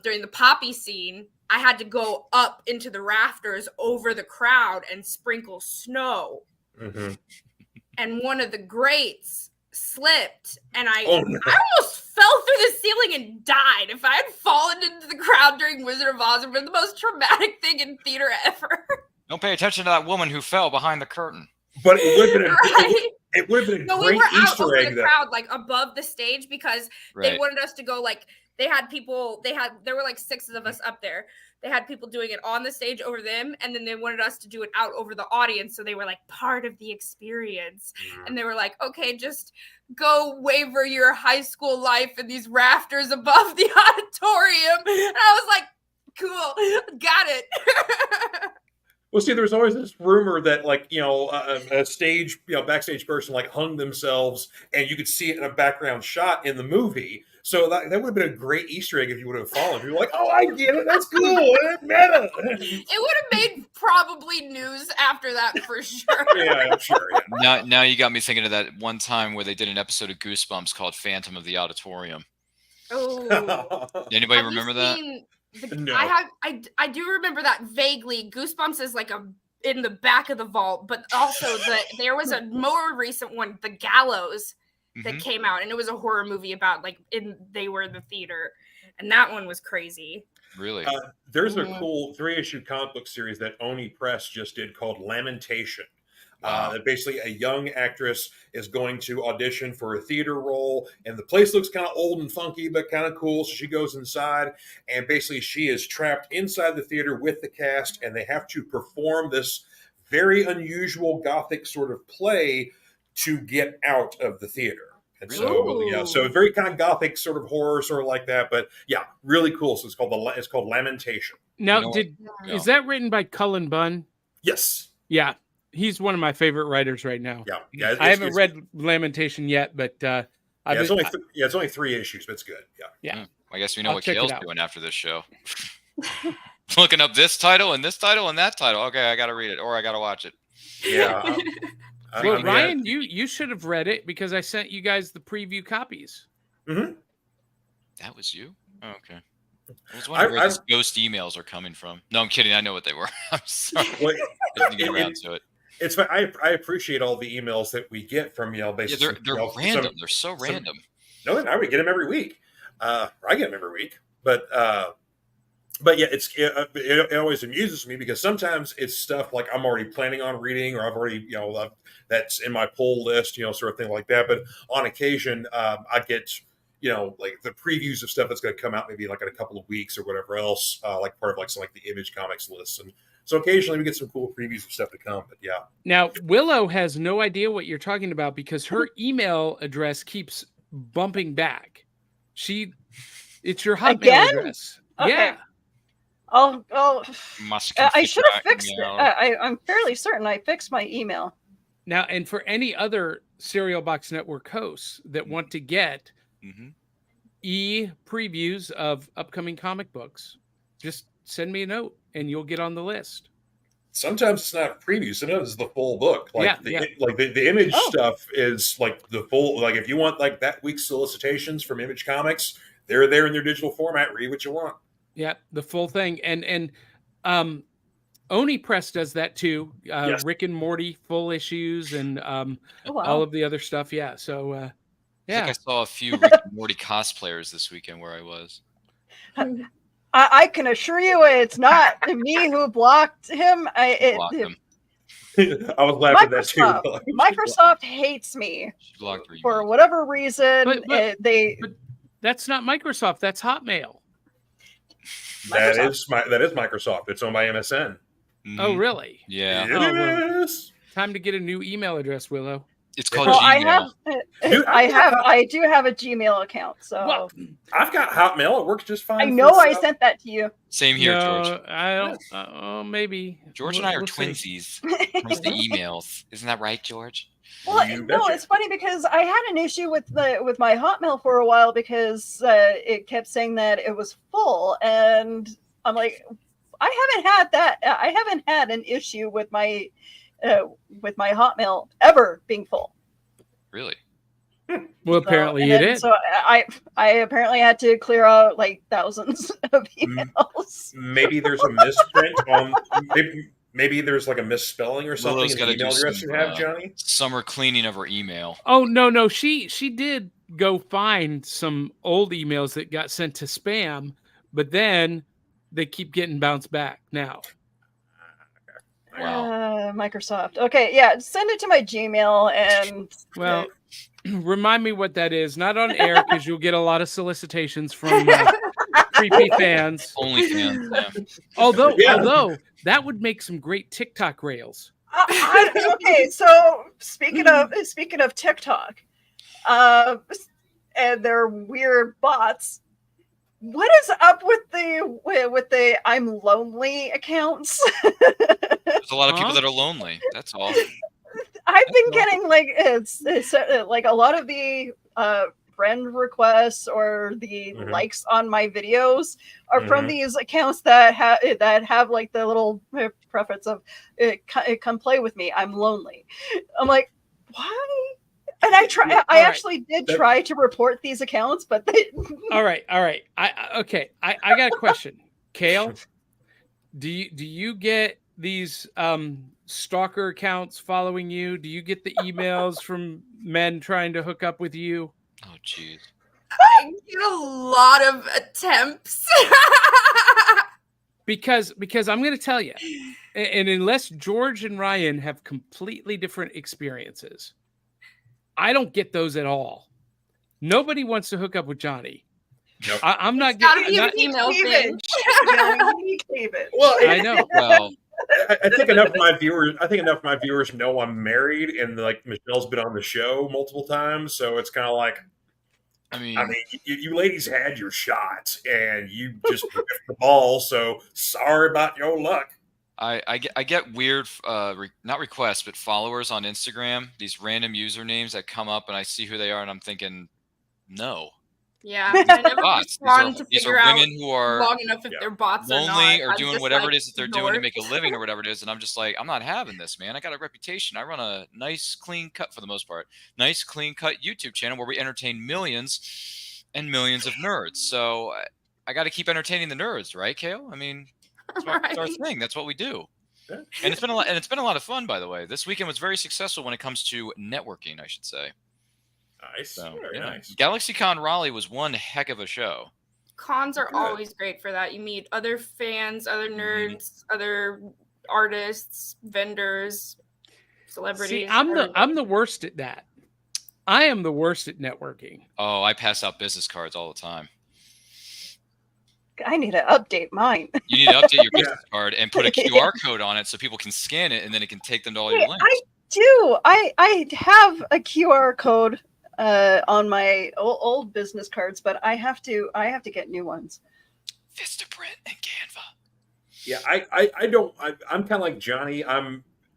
during the Poppy scene, I had to go up into the rafters over the crowd and sprinkle snow.
Mm-hmm.
And one of the greats slipped, and I
Oh,
almost fell through the ceiling and died. If I had fallen into the crowd during Wizard of Oz, it would have been the most traumatic thing in theater ever.
Don't pay attention to that woman who fell behind the curtain.
But it would have been it would have been a great
we were out
Easter
over
egg
the crowd, like above the stage, because they wanted us to go like there were like 6 of us up there. They had people doing it on the stage over them, and then they wanted us to do it out over the audience. So they were like part of the experience. And they were like, okay, just go waver your high school life in these rafters above the auditorium. And I was like, cool, got it.
Well, see, there's always this rumor that, like, a stage, backstage person like hung themselves, and you could see it in a background shot in the movie. So that would have been a great Easter egg if you would have fallen. You're like, oh, I get it. That's cool. Meta.
It would have made probably news after that for sure.
Yeah, I'm sure. Yeah.
Now you got me thinking of that one time where they did an episode of Goosebumps called Phantom of the Auditorium.
Oh,
Anybody remember that?
No.
I do remember that vaguely. Goosebumps is like in the back of the vault, but also there was a more recent one, The Gallows, that came out, and it was a horror movie about they were in the theater, and that one was crazy.
Really?
There's a cool 3-issue comic book series that Oni Press just did called Lamentation. That basically a young actress is going to audition for a theater role, and the place looks kind of old and funky, but kind of cool. So she goes inside, and basically she is trapped inside the theater with the cast, and they have to perform this very unusual Gothic sort of play to get out of the theater. And so, so very kind of Gothic sort of horror, sort of like that. But yeah, really cool. So it's called Lamentation.
Now, is that written by Cullen Bunn?
Yes.
Yeah. He's one of my favorite writers right now.
Yeah.
I haven't read Lamentation yet, but
it's only 3 issues, but it's good.
Yeah.
I guess we know what Kale's doing after this show. Looking up this title and this title and that title. Okay, I got to read it, or I got to watch it.
Yeah.
Well, Ryan, you should have read it because I sent you guys the preview copies.
Mm-hmm.
That was you? Oh, okay. I was wondering where these ghost emails are coming from. No, I'm kidding. I know what they were. I'm sorry.
Well,
I didn't get around to it.
It's fine. I appreciate all the emails that we get from basically.
Yeah, they're random. They're so random.
No, I would get them every week. I get them every week, but yeah, it always amuses me because sometimes it's stuff like I'm already planning on reading, or I've already that's in my pull list, sort of thing like that. But on occasion, I get like the previews of stuff that's going to come out maybe like in a couple of weeks or whatever else, like part of like the Image Comics list. And so occasionally we get some cool previews of stuff to come. But yeah.
Now Willow has no idea what you're talking about because her email address keeps bumping back. It's your Hotmail address.
Okay.
Yeah.
I should have fixed it. I'm fairly certain I fixed my email.
Now, and for any other Serial Box Network hosts that want to get previews of upcoming comic books, just send me a note and you'll get on the list.
Sometimes it's not a preview. Sometimes it's the full book. Like the Image stuff is like the full. Like if you want like that week's solicitations from Image Comics, they're there in their digital format. Read what you want.
Yeah, the full thing. And Oni Press does that too.
Yes.
Rick and Morty full issues and all of the other stuff. Yeah. So
I think I saw a few Rick and Morty cosplayers this weekend where I was.
I can assure you it's not me who blocked him.
Blocked him.
I was laughing at that too.
Microsoft hates me for whatever reason.
But that's not Microsoft. That's Hotmail.
That is Microsoft. It's owned by MSN.
Oh, really?
Yeah.
It is.
Time to get a new email address, Willow.
It's called Gmail.
I do have a Gmail account, so
I've got Hotmail. It works just fine.
I know I sent that to you.
Same here, George.
I don't. Maybe
George and I are twinsies. Comes to emails, isn't that right, George?
Well,
You
no,
betcha.
it's funny because I had an issue with my Hotmail for a while because it kept saying that it was full, and I'm like, I haven't had an issue with my Hotmail ever being full.
Really?
Well, apparently it is.
So I apparently had to clear out like thousands of emails.
Maybe there's a misprint on. Maybe there's like a misspelling or something
Lulu's
in
got
the
to do
email address
some
you have, Johnny.
summer cleaning of her email.
Oh no, she did go find some old emails that got sent to spam, but then they keep getting bounced back now.
Wow.
Microsoft. Okay, yeah, send it to my Gmail and
Well, remind me what that is. Not on air because you'll get a lot of solicitations from creepy fans.
Only fans. Yeah.
Although that would make some great TikTok rails.
okay, so speaking of TikTok, and their weird bots, what is up with the I'm lonely accounts?
There's a lot of people that are lonely. That's all.
I've been getting like it's like a lot of the friend requests or the likes on my videos are from these accounts that have like the little preface of come play with me, I'm lonely. I'm like, why? And I actually did try to report these accounts, but they...
All right. I got a question. Kale, do you get these stalker accounts following you? Do you get the emails from men trying to hook up with you?
Oh, jeez.
I get a lot of attempts.
because I'm going to tell you, and unless George and Ryan have completely different experiences, I don't get those at all. Nobody wants to hook up with Johnny.
Nope.
I'm not
getting
an
email thing.
Well,
I know.
Well,
I think enough of my viewers know I'm married, and like Michelle's been on the show multiple times, so it's kind of like, I mean, you ladies had your shot, and you just whiffed the ball. So sorry about your luck.
I get weird, not requests, but followers on Instagram. These random usernames that come up, and I see who they are, and I'm thinking, no.
Yeah, I never
bots.
respond to
These
figure
are
out
women who are
long enough if they're bots
lonely
or
or
not.
doing whatever it is that they're doing to make a living or whatever it is, and I'm just like, I'm not having this, man. I got a reputation. I run a nice, clean cut for the most part, nice, clean cut YouTube channel where we entertain millions and millions of nerds. So I got to keep entertaining the nerds, right, Kale? I mean, that's our thing. That's what we do. And it's been a lot. And it's been a lot of fun, by the way. This weekend was very successful when it comes to networking, I should say.
Nice.
So,
Very nice.
GalaxyCon Raleigh was one heck of a show.
Cons are always great for that. You meet other fans, other nerds, other artists, vendors, celebrities.
See, I'm the worst at that. I am the worst at networking.
Oh, I pass out business cards all the time.
I need to update mine.
You need to update your business card and put a QR code on it so people can scan it, and then it can take them to all your links.
I do. I have a QR code on my old business cards, but I have to get new ones.
Vistaprint and Canva.
Yeah, I'm kind of like Johnny.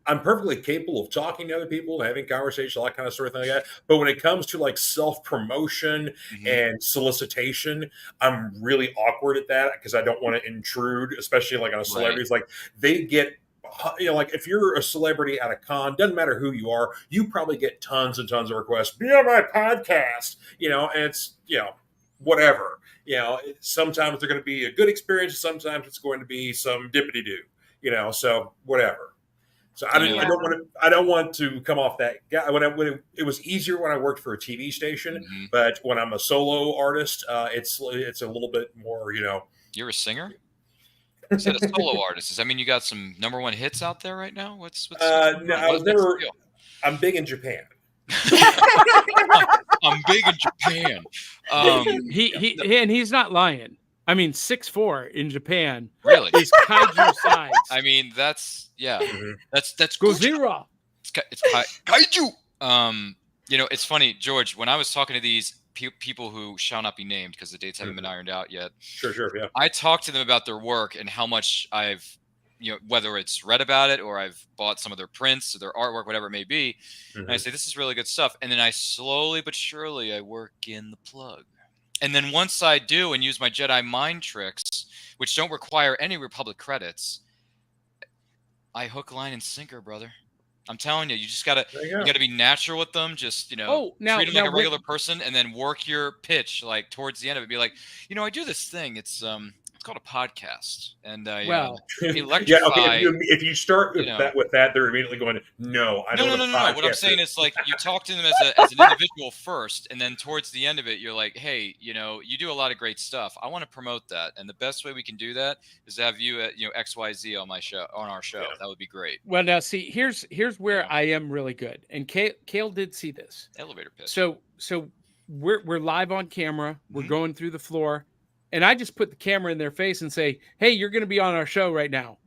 I'm perfectly capable of talking to other people, having conversations, all that kind of sort of thing like that. But when it comes to like self-promotion and solicitation, I'm really awkward at that because I don't want to intrude, especially like on a celebrity. It's like they get, like if you're a celebrity at a con, doesn't matter who you are, you probably get tons and tons of requests. Be on my podcast, and it's, whatever. Sometimes they're going to be a good experience. Sometimes it's going to be some dippity-doo, so whatever. So I don't want to come off that guy. It was easier when I worked for a TV station, but when I'm a solo artist, it's a little bit more,
You're a singer? You said a solo artist. Does that mean you got some #1 hits out there right now?
I'm big in Japan.
I'm big in Japan.
He's not lying. I mean, 6'4" in Japan
really
is kaiju size.
I mean, that's that's
Godzilla.
It's kaiju. It's funny, George. When I was talking to these people who shall not be named because the dates haven't been ironed out yet.
Sure, yeah.
I talked to them about their work and how much I've, whether it's read about it or I've bought some of their prints or their artwork, whatever it may be. And I say, this is really good stuff. And then I slowly but surely I work in the plug. And then once I do and use my Jedi mind tricks, which don't require any Republic credits, I hook, line, and sinker, brother. I'm telling you, you just gotta be natural with them. Just treat them like a regular person, and then work your pitch like towards the end of it. Be like, I do this thing. It's called a podcast, and electrify.
If you start with that, they're immediately going, "No, I don't." No.
What I'm saying is, like, you talk to them as an individual first, and then towards the end of it, you're like, "Hey, you do a lot of great stuff. I want to promote that, and the best way we can do that is to have you at XYZ on our show. Yeah. That would be great."
Well, now see, here's where I am really good, and Kale did see this
elevator pitch.
So we're live on camera. We're going through the floor. And I just put the camera in their face and say, "Hey, you're going to be on our show right now."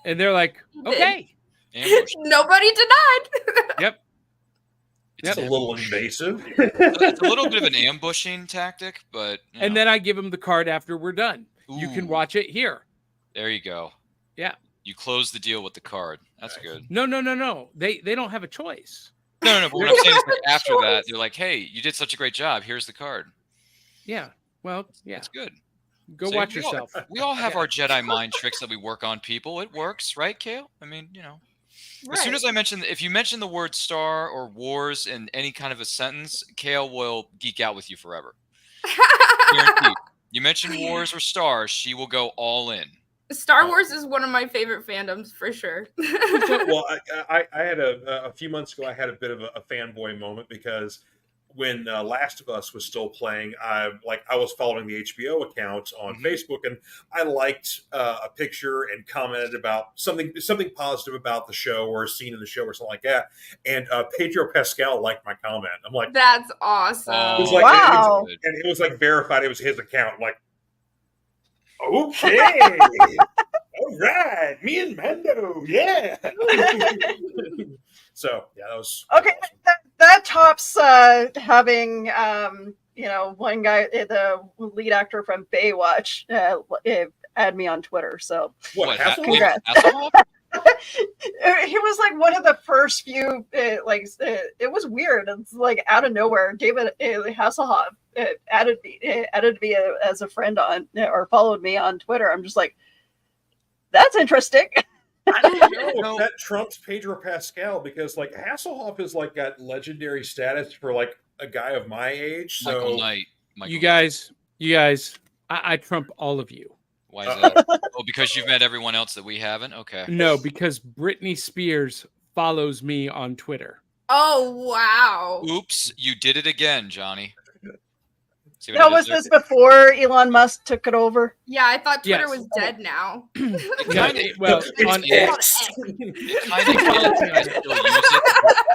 And they're like, "Okay."
Nobody denied.
Yep.
It's a little invasive.
It's a little bit of an ambushing tactic, but.
And then I give them the card after we're done. Ooh. You can watch it here.
There you go.
Yeah.
You close the deal with the card. That's good.
No. They don't have a choice.
No. But what I'm saying is, like, after that, they're like, "Hey, you did such a great job. Here's the card."
Yeah. Well, yeah.
That's good.
Go watch yourself.
We all have our Jedi mind tricks that we work on people. It works, right, Kale? I mean, As soon as if you mention the word star or wars in any kind of a sentence, Kale will geek out with you forever. Guaranteed. You mention wars or stars, she will go all in.
Star Wars is one of my favorite fandoms for sure.
Well, I had a few months ago, I had a bit of a fanboy moment because when Last of Us was still playing, I was following the HBO account on Facebook, and I liked a picture and commented about something positive about the show or a scene in the show or something like that. And Pedro Pascal liked my comment. I'm like,
"That's awesome!"
It was like, wow! And it was like verified. It was his account. I'm like, okay, all right, me and Mando, yeah. So yeah, that was
okay. That tops having one guy, the lead actor from Baywatch, add me on Twitter. So congrats. He was like one of the first few. It was weird. It's like out of nowhere. David Hasselhoff added me as a friend on or followed me on Twitter. I'm just like, that's interesting.
I don't know if that trumps Pedro Pascal because like Hasselhoff is like got legendary status for like a guy of my age. So
Michael Knight.
You guys, I trump all of you.
Why is that? Oh, because you've met everyone else that we haven't? Okay.
No, because Britney Spears follows me on Twitter.
Oh, wow.
Oops, you did it again, Johnny.
Now, was this before Elon Musk took it over?
Yeah, I thought Twitter was dead now.
I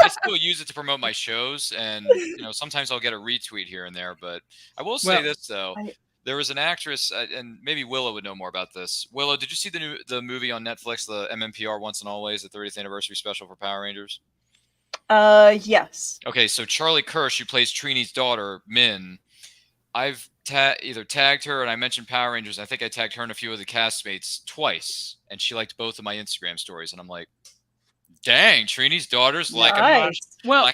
still use it to promote my shows, and sometimes I'll get a retweet here and there. But I will say this though, there was an actress, and maybe Willow would know more about this. Willow, did you see the movie on Netflix, the MMPR Once and Always, the 30th anniversary special for Power Rangers?
Yes.
Okay, so Charlie Kirsch, who plays Trini's daughter, Min. I've either tagged her and I mentioned Power Rangers. I think I tagged her and a few of the castmates twice, and she liked both of my Instagram stories. And I'm like, dang, Trini's daughter's liking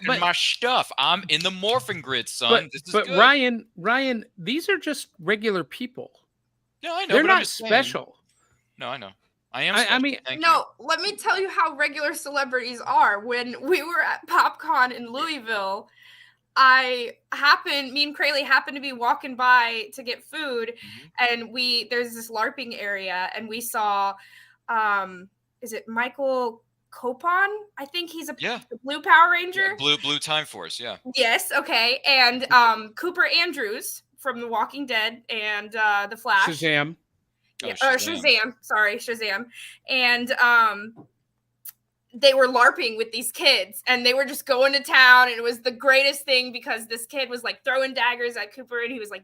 my stuff. I'm in the morphing grid, son.
But good. Ryan, these are just regular people.
No, I know.
They're not special.
No, I know. I am. I
mean, let me tell you how regular celebrities are. When we were at PopCon in Louisville, me and Crayley happened to be walking by to get food, and there's this LARPing area, and we saw, is it Michael Copon? I think he's a blue Power Ranger.
Yeah, blue Time Force, yeah.
Yes, okay. And Cooper Andrews from The Walking Dead and The Flash.
Shazam.
Yeah, Shazam. Sorry, Shazam. And they were LARPing with these kids, and they were just going to town, and it was the greatest thing because this kid was like throwing daggers at Cooper, and he was like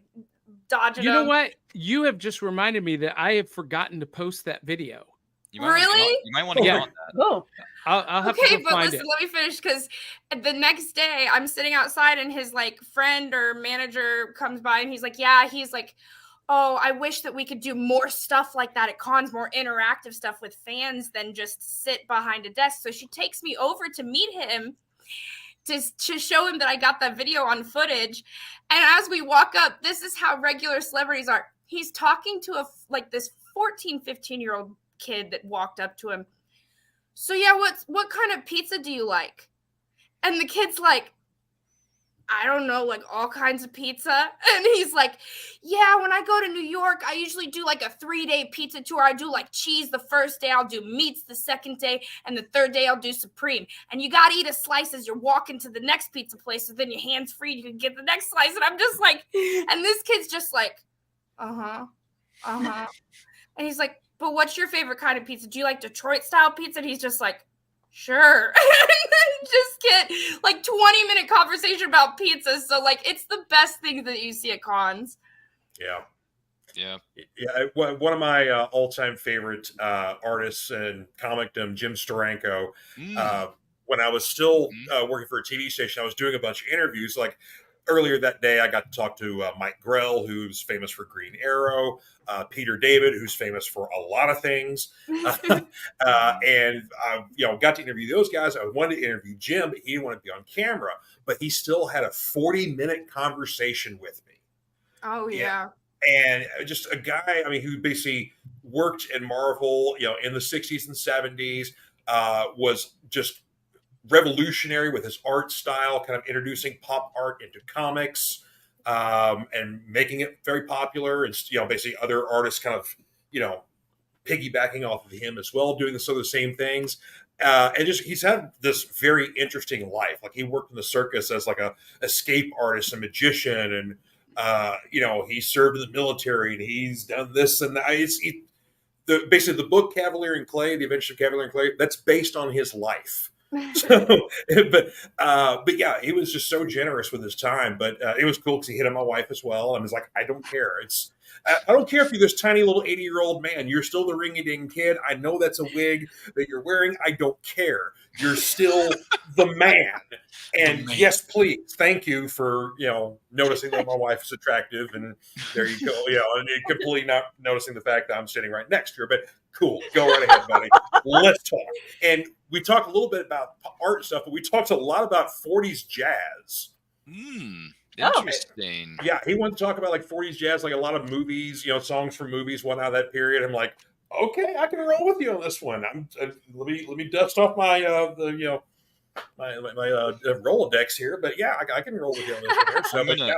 dodging them.
You know what? You have just reminded me that I have forgotten to post that video.
You might want to get on that.
Oh,
I'll have to go find it.
Let me finish, because the next day I'm sitting outside, and his like friend or manager comes by, and he's like, oh, I wish that we could do more stuff like that at cons, more interactive stuff with fans than just sit behind a desk. So she takes me over to meet him to show him that I got that video on footage. And as we walk up, this is how regular celebrities are. He's talking to this 14, 15-year-old kid that walked up to him. So yeah, what kind of pizza do you like? And the kid's like, I don't know, like all kinds of pizza. And he's like, yeah, when I go to New York, I usually do like a 3-day pizza tour. I do like cheese the first day, I'll do meats the second day, and the third day I'll do supreme. And you got to eat a slice as you're walking to the next pizza place, so then your hands free, you can get the next slice. And I'm just like, and this kid's just like, and he's like, but what's your favorite kind of pizza? Do you like Detroit style pizza? And he's just like, sure. Just get like 20-minute conversation about pizza. So like, it's the best thing that you see at cons.
Yeah. One of my all-time favorite artists in comicdom, Jim Steranko. When I was still working for a TV station, I was doing a bunch of interviews. Like earlier that day, I got to talk to Mike Grell, who's famous for Green Arrow, Peter David, who's famous for a lot of things, and got to interview those guys. I wanted to interview Jim, but he didn't want to be on camera. But he still had a 40-minute conversation with me.
Oh yeah.
And just a guy, I mean, who basically worked in Marvel, in the 60s and 70s, was just revolutionary with his art style, kind of introducing pop art into comics, and making it very popular. And, basically other artists kind of, piggybacking off of him as well, doing some of the same things. And he's had this very interesting life. Like he worked in the circus as like a escape artist, a magician, and, he served in the military, and he's done this and that. Basically the book Cavalier and Clay, The Adventures of Cavalier and Clay, that's based on his life. So, but yeah, he was just so generous with his time. But it was cool because he hit on my wife as well. I was like, I don't care. I don't care if you're this tiny little 80-year-old man. You're still the ringy-ding kid. I know that's a wig that you're wearing. I don't care. You're still the man. And yes, please, thank you for noticing that my wife is attractive. And there you go. And completely not noticing the fact that I'm sitting right next to her. But cool, go right ahead, buddy. Let's talk. And we talked a little bit about art stuff, but we talked a lot about 40s jazz.
Interesting.
Yeah, he wanted to talk about like 40s jazz, like a lot of movies, songs from movies, whatnot, that period. I'm like, okay, I can roll with you on this one. Let me dust off my my Rolodex here, but yeah, I can roll with you on this one here. So,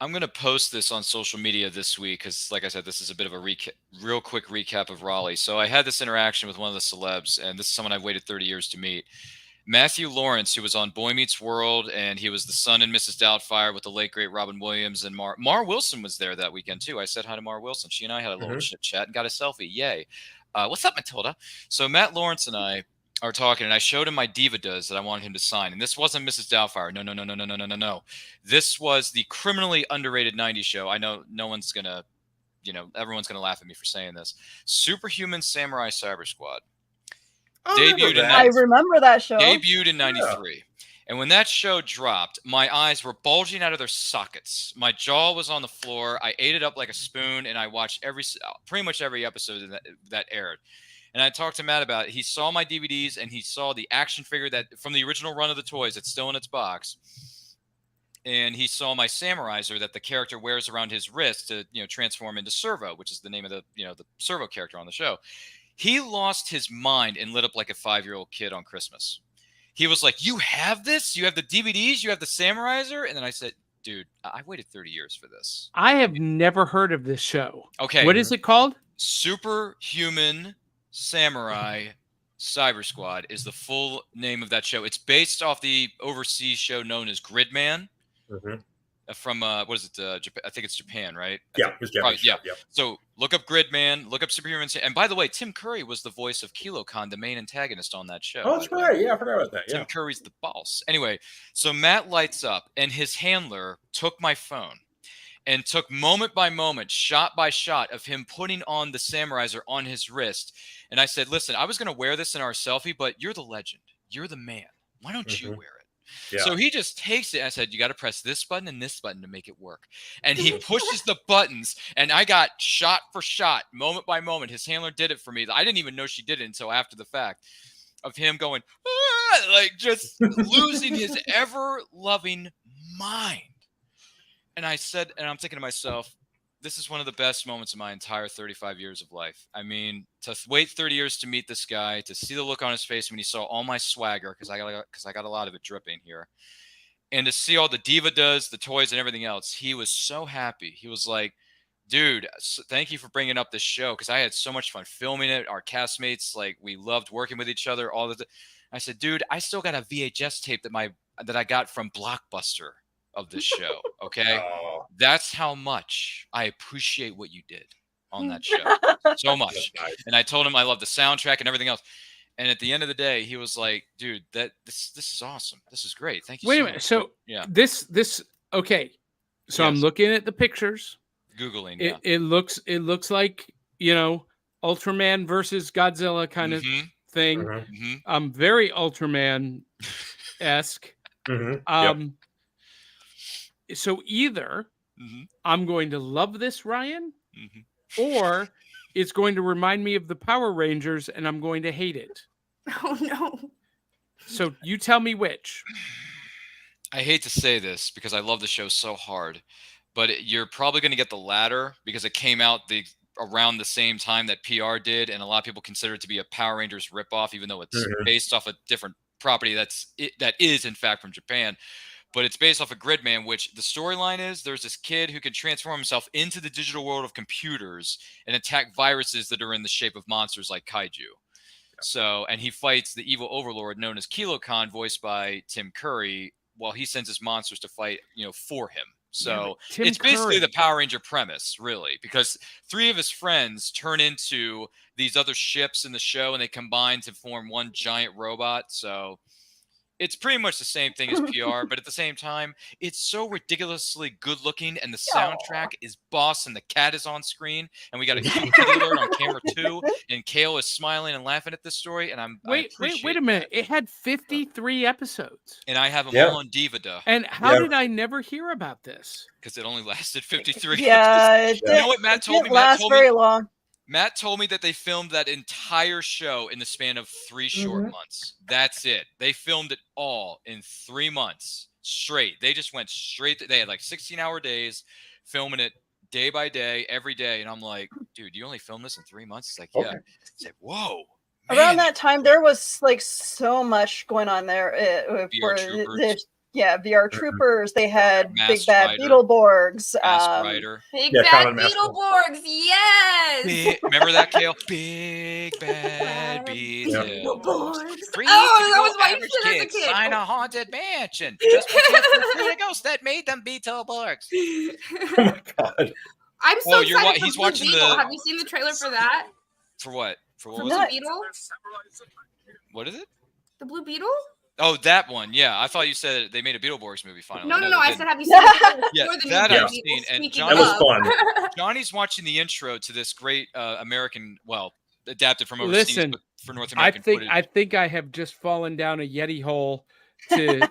I'm going to post this on social media this week because, like I said, this is a bit of a real quick recap of Raleigh. So I had this interaction with one of the celebs, and this is someone I've waited 30 years to meet. Matthew Lawrence, who was on Boy Meets World, and he was the son in Mrs. Doubtfire with the late, great Robin Williams, and Mar Wilson was there that weekend, too. I said hi to Mar Wilson. She and I had a little chit-chat and got a selfie. Yay. What's up, Matilda? So Matt Lawrence and I are talking, and I showed him my Diva Does that I wanted him to sign. And this wasn't Mrs. Doubtfire. No. This was the criminally underrated 90s show. I know no one's going to, everyone's going to laugh at me for saying this. Superhuman Samurai Cyber Squad.
I remember that show.
Debuted in 93. And when that show dropped, my eyes were bulging out of their sockets. My jaw was on the floor. I ate it up like a spoon, and I watched pretty much every episode that aired. And I talked to Matt about it. He saw my DVDs, and he saw the action figure that from the original run of the toys that's still in its box. And he saw my Samuraiser that the character wears around his wrist to, transform into Servo, which is the name of the Servo character on the show. He lost his mind and lit up like a 5-year-old kid on Christmas. He was like, "You have this? You have the DVDs? You have the Samuraiser?" And then I said, "Dude, I waited 30 years for this."
I have never heard of this show.
Okay.
What is it called?
Superhuman Samurai Cyber Squad is the full name of that show. It's based off the overseas show known as Gridman. From what is it? Japan, I think it's Japan, right?
Yeah, it's Japanese.
Yeah. So look up Gridman, look up Superhuman. And by the way, Tim Curry was the voice of Kilo Khan, the main antagonist on that show.
Oh, that's right. Yeah, I forgot about that. Yeah.
Tim Curry's the boss. Anyway, so Matt lights up, and his handler took my phone and took moment by moment, shot by shot of him putting on the Samuraiser on his wrist. And I said, "Listen, I was going to wear this in our selfie, but you're the legend. You're the man. Why don't you wear it?"
Yeah.
So he just takes it. I said, you got to press this button and this button to make it work. And he pushes the buttons, and I got shot for shot, moment by moment. His handler did it for me. I didn't even know she did it until after the fact, of him going, like just losing his ever-loving mind. And I said, and I'm thinking to myself, this is one of the best moments of my entire 35 years of life. I mean, to wait 30 years to meet this guy, to see the look on his face when he saw all my swagger, because I got a lot of it dripping here, and to see all the Diva does, the toys, and everything else, he was so happy. He was like, dude, thank you for bringing up this show, because I had so much fun filming it. Our castmates, like, we loved working with each other. I said, dude, I still got a VHS tape that I got from Blockbuster of this show. Okay.
Oh,
That's how much I appreciate what you did on that show. So much.
nice.
And I told him I love the soundtrack and everything else. And at the end of the day, he was like, dude, this is awesome. This is great. Thank you
Wait
so
a minute.
much.
So
yeah,
this okay. So I'm
Yes.
looking at the pictures.
Googling.
It looks like, Ultraman versus Godzilla kind of
Mhm.
thing.
Mhm.
Very Ultraman-esque.
Mhm.
So either
Mhm.
I'm going to love this, Ryan,
Mhm.
or it's going to remind me of the Power Rangers and I'm going to hate it.
Oh no.
So you tell me which.
I hate to say this because I love the show so hard, but you're probably going to get the latter because it came out around the same time that PR did, and a lot of people consider it to be a Power Rangers ripoff, even though it's
Mhm.
based off a different property that is in fact from Japan. But it's based off of Gridman, which the storyline is there's this kid who can transform himself into the digital world of computers and attack viruses that are in the shape of monsters like kaiju. So, and he fights the evil overlord known as Kilo Khan, voiced by Tim Curry, while he sends his monsters to fight, for him. So it's basically the Power Ranger premise, really, because 3 of his friends turn into these other ships in the show and they combine to form one giant robot. So it's pretty much the same thing as PR, but at the same time, it's so ridiculously good looking, and the soundtrack is boss, and the cat is on screen, and we got a cute kitty alert on camera too, and Kale is smiling and laughing at this story, and I
Wait a minute. It had 53 episodes.
And I have them
Yeah.
all on DVD.
And how did I never hear about this?
Because it only lasted 53
Yeah, it
You know what Matt told me?
didn't last very long.
Matt told me that they filmed that entire show in the span of 3 short months. That's it. They filmed it all in 3 months straight. They just went straight. They had like 16-hour days filming it day by day, every day. And I'm like, dude, you only filmed this in 3 months? It's like, yeah.
Okay.
It's like, whoa.
Around that time, there was like so much going on there for
Troopers.
VR Troopers. They had
Masked
Big Bad
Rider.
Beetleborgs.
Masked Rider.
Big
Yeah,
Bad
Common Master.
Beetleborgs, yes.
Remember that, Kale? Big Bad Beetleborgs. 3
Oh, that was my
average
shit as a
kids
kid.
find a haunted mansion just because the ghost that made them Beetleborgs.
Oh my god.
I'm so
you're
excited.
he's
for Blue
watching
Beetle.
the-
Have you seen the trailer for that?
For what? For what
For
was
Blue
it?
Beetle?
What is it?
The Blue Beetle?
Oh, that one. Yeah, I thought you said they made a Beetleborgs movie finally.
No.
they
I
didn't.
said, have you seen the trailer
Yeah,
for the
that
new
I've
Blue Beetle?
seen, and
Speaking
Johnny-
That was
of.
fun.
Johnny's watching the intro to this great American, adapted from overseas
Listen,
but for North American footage.
I think I have just fallen down a Yeti hole to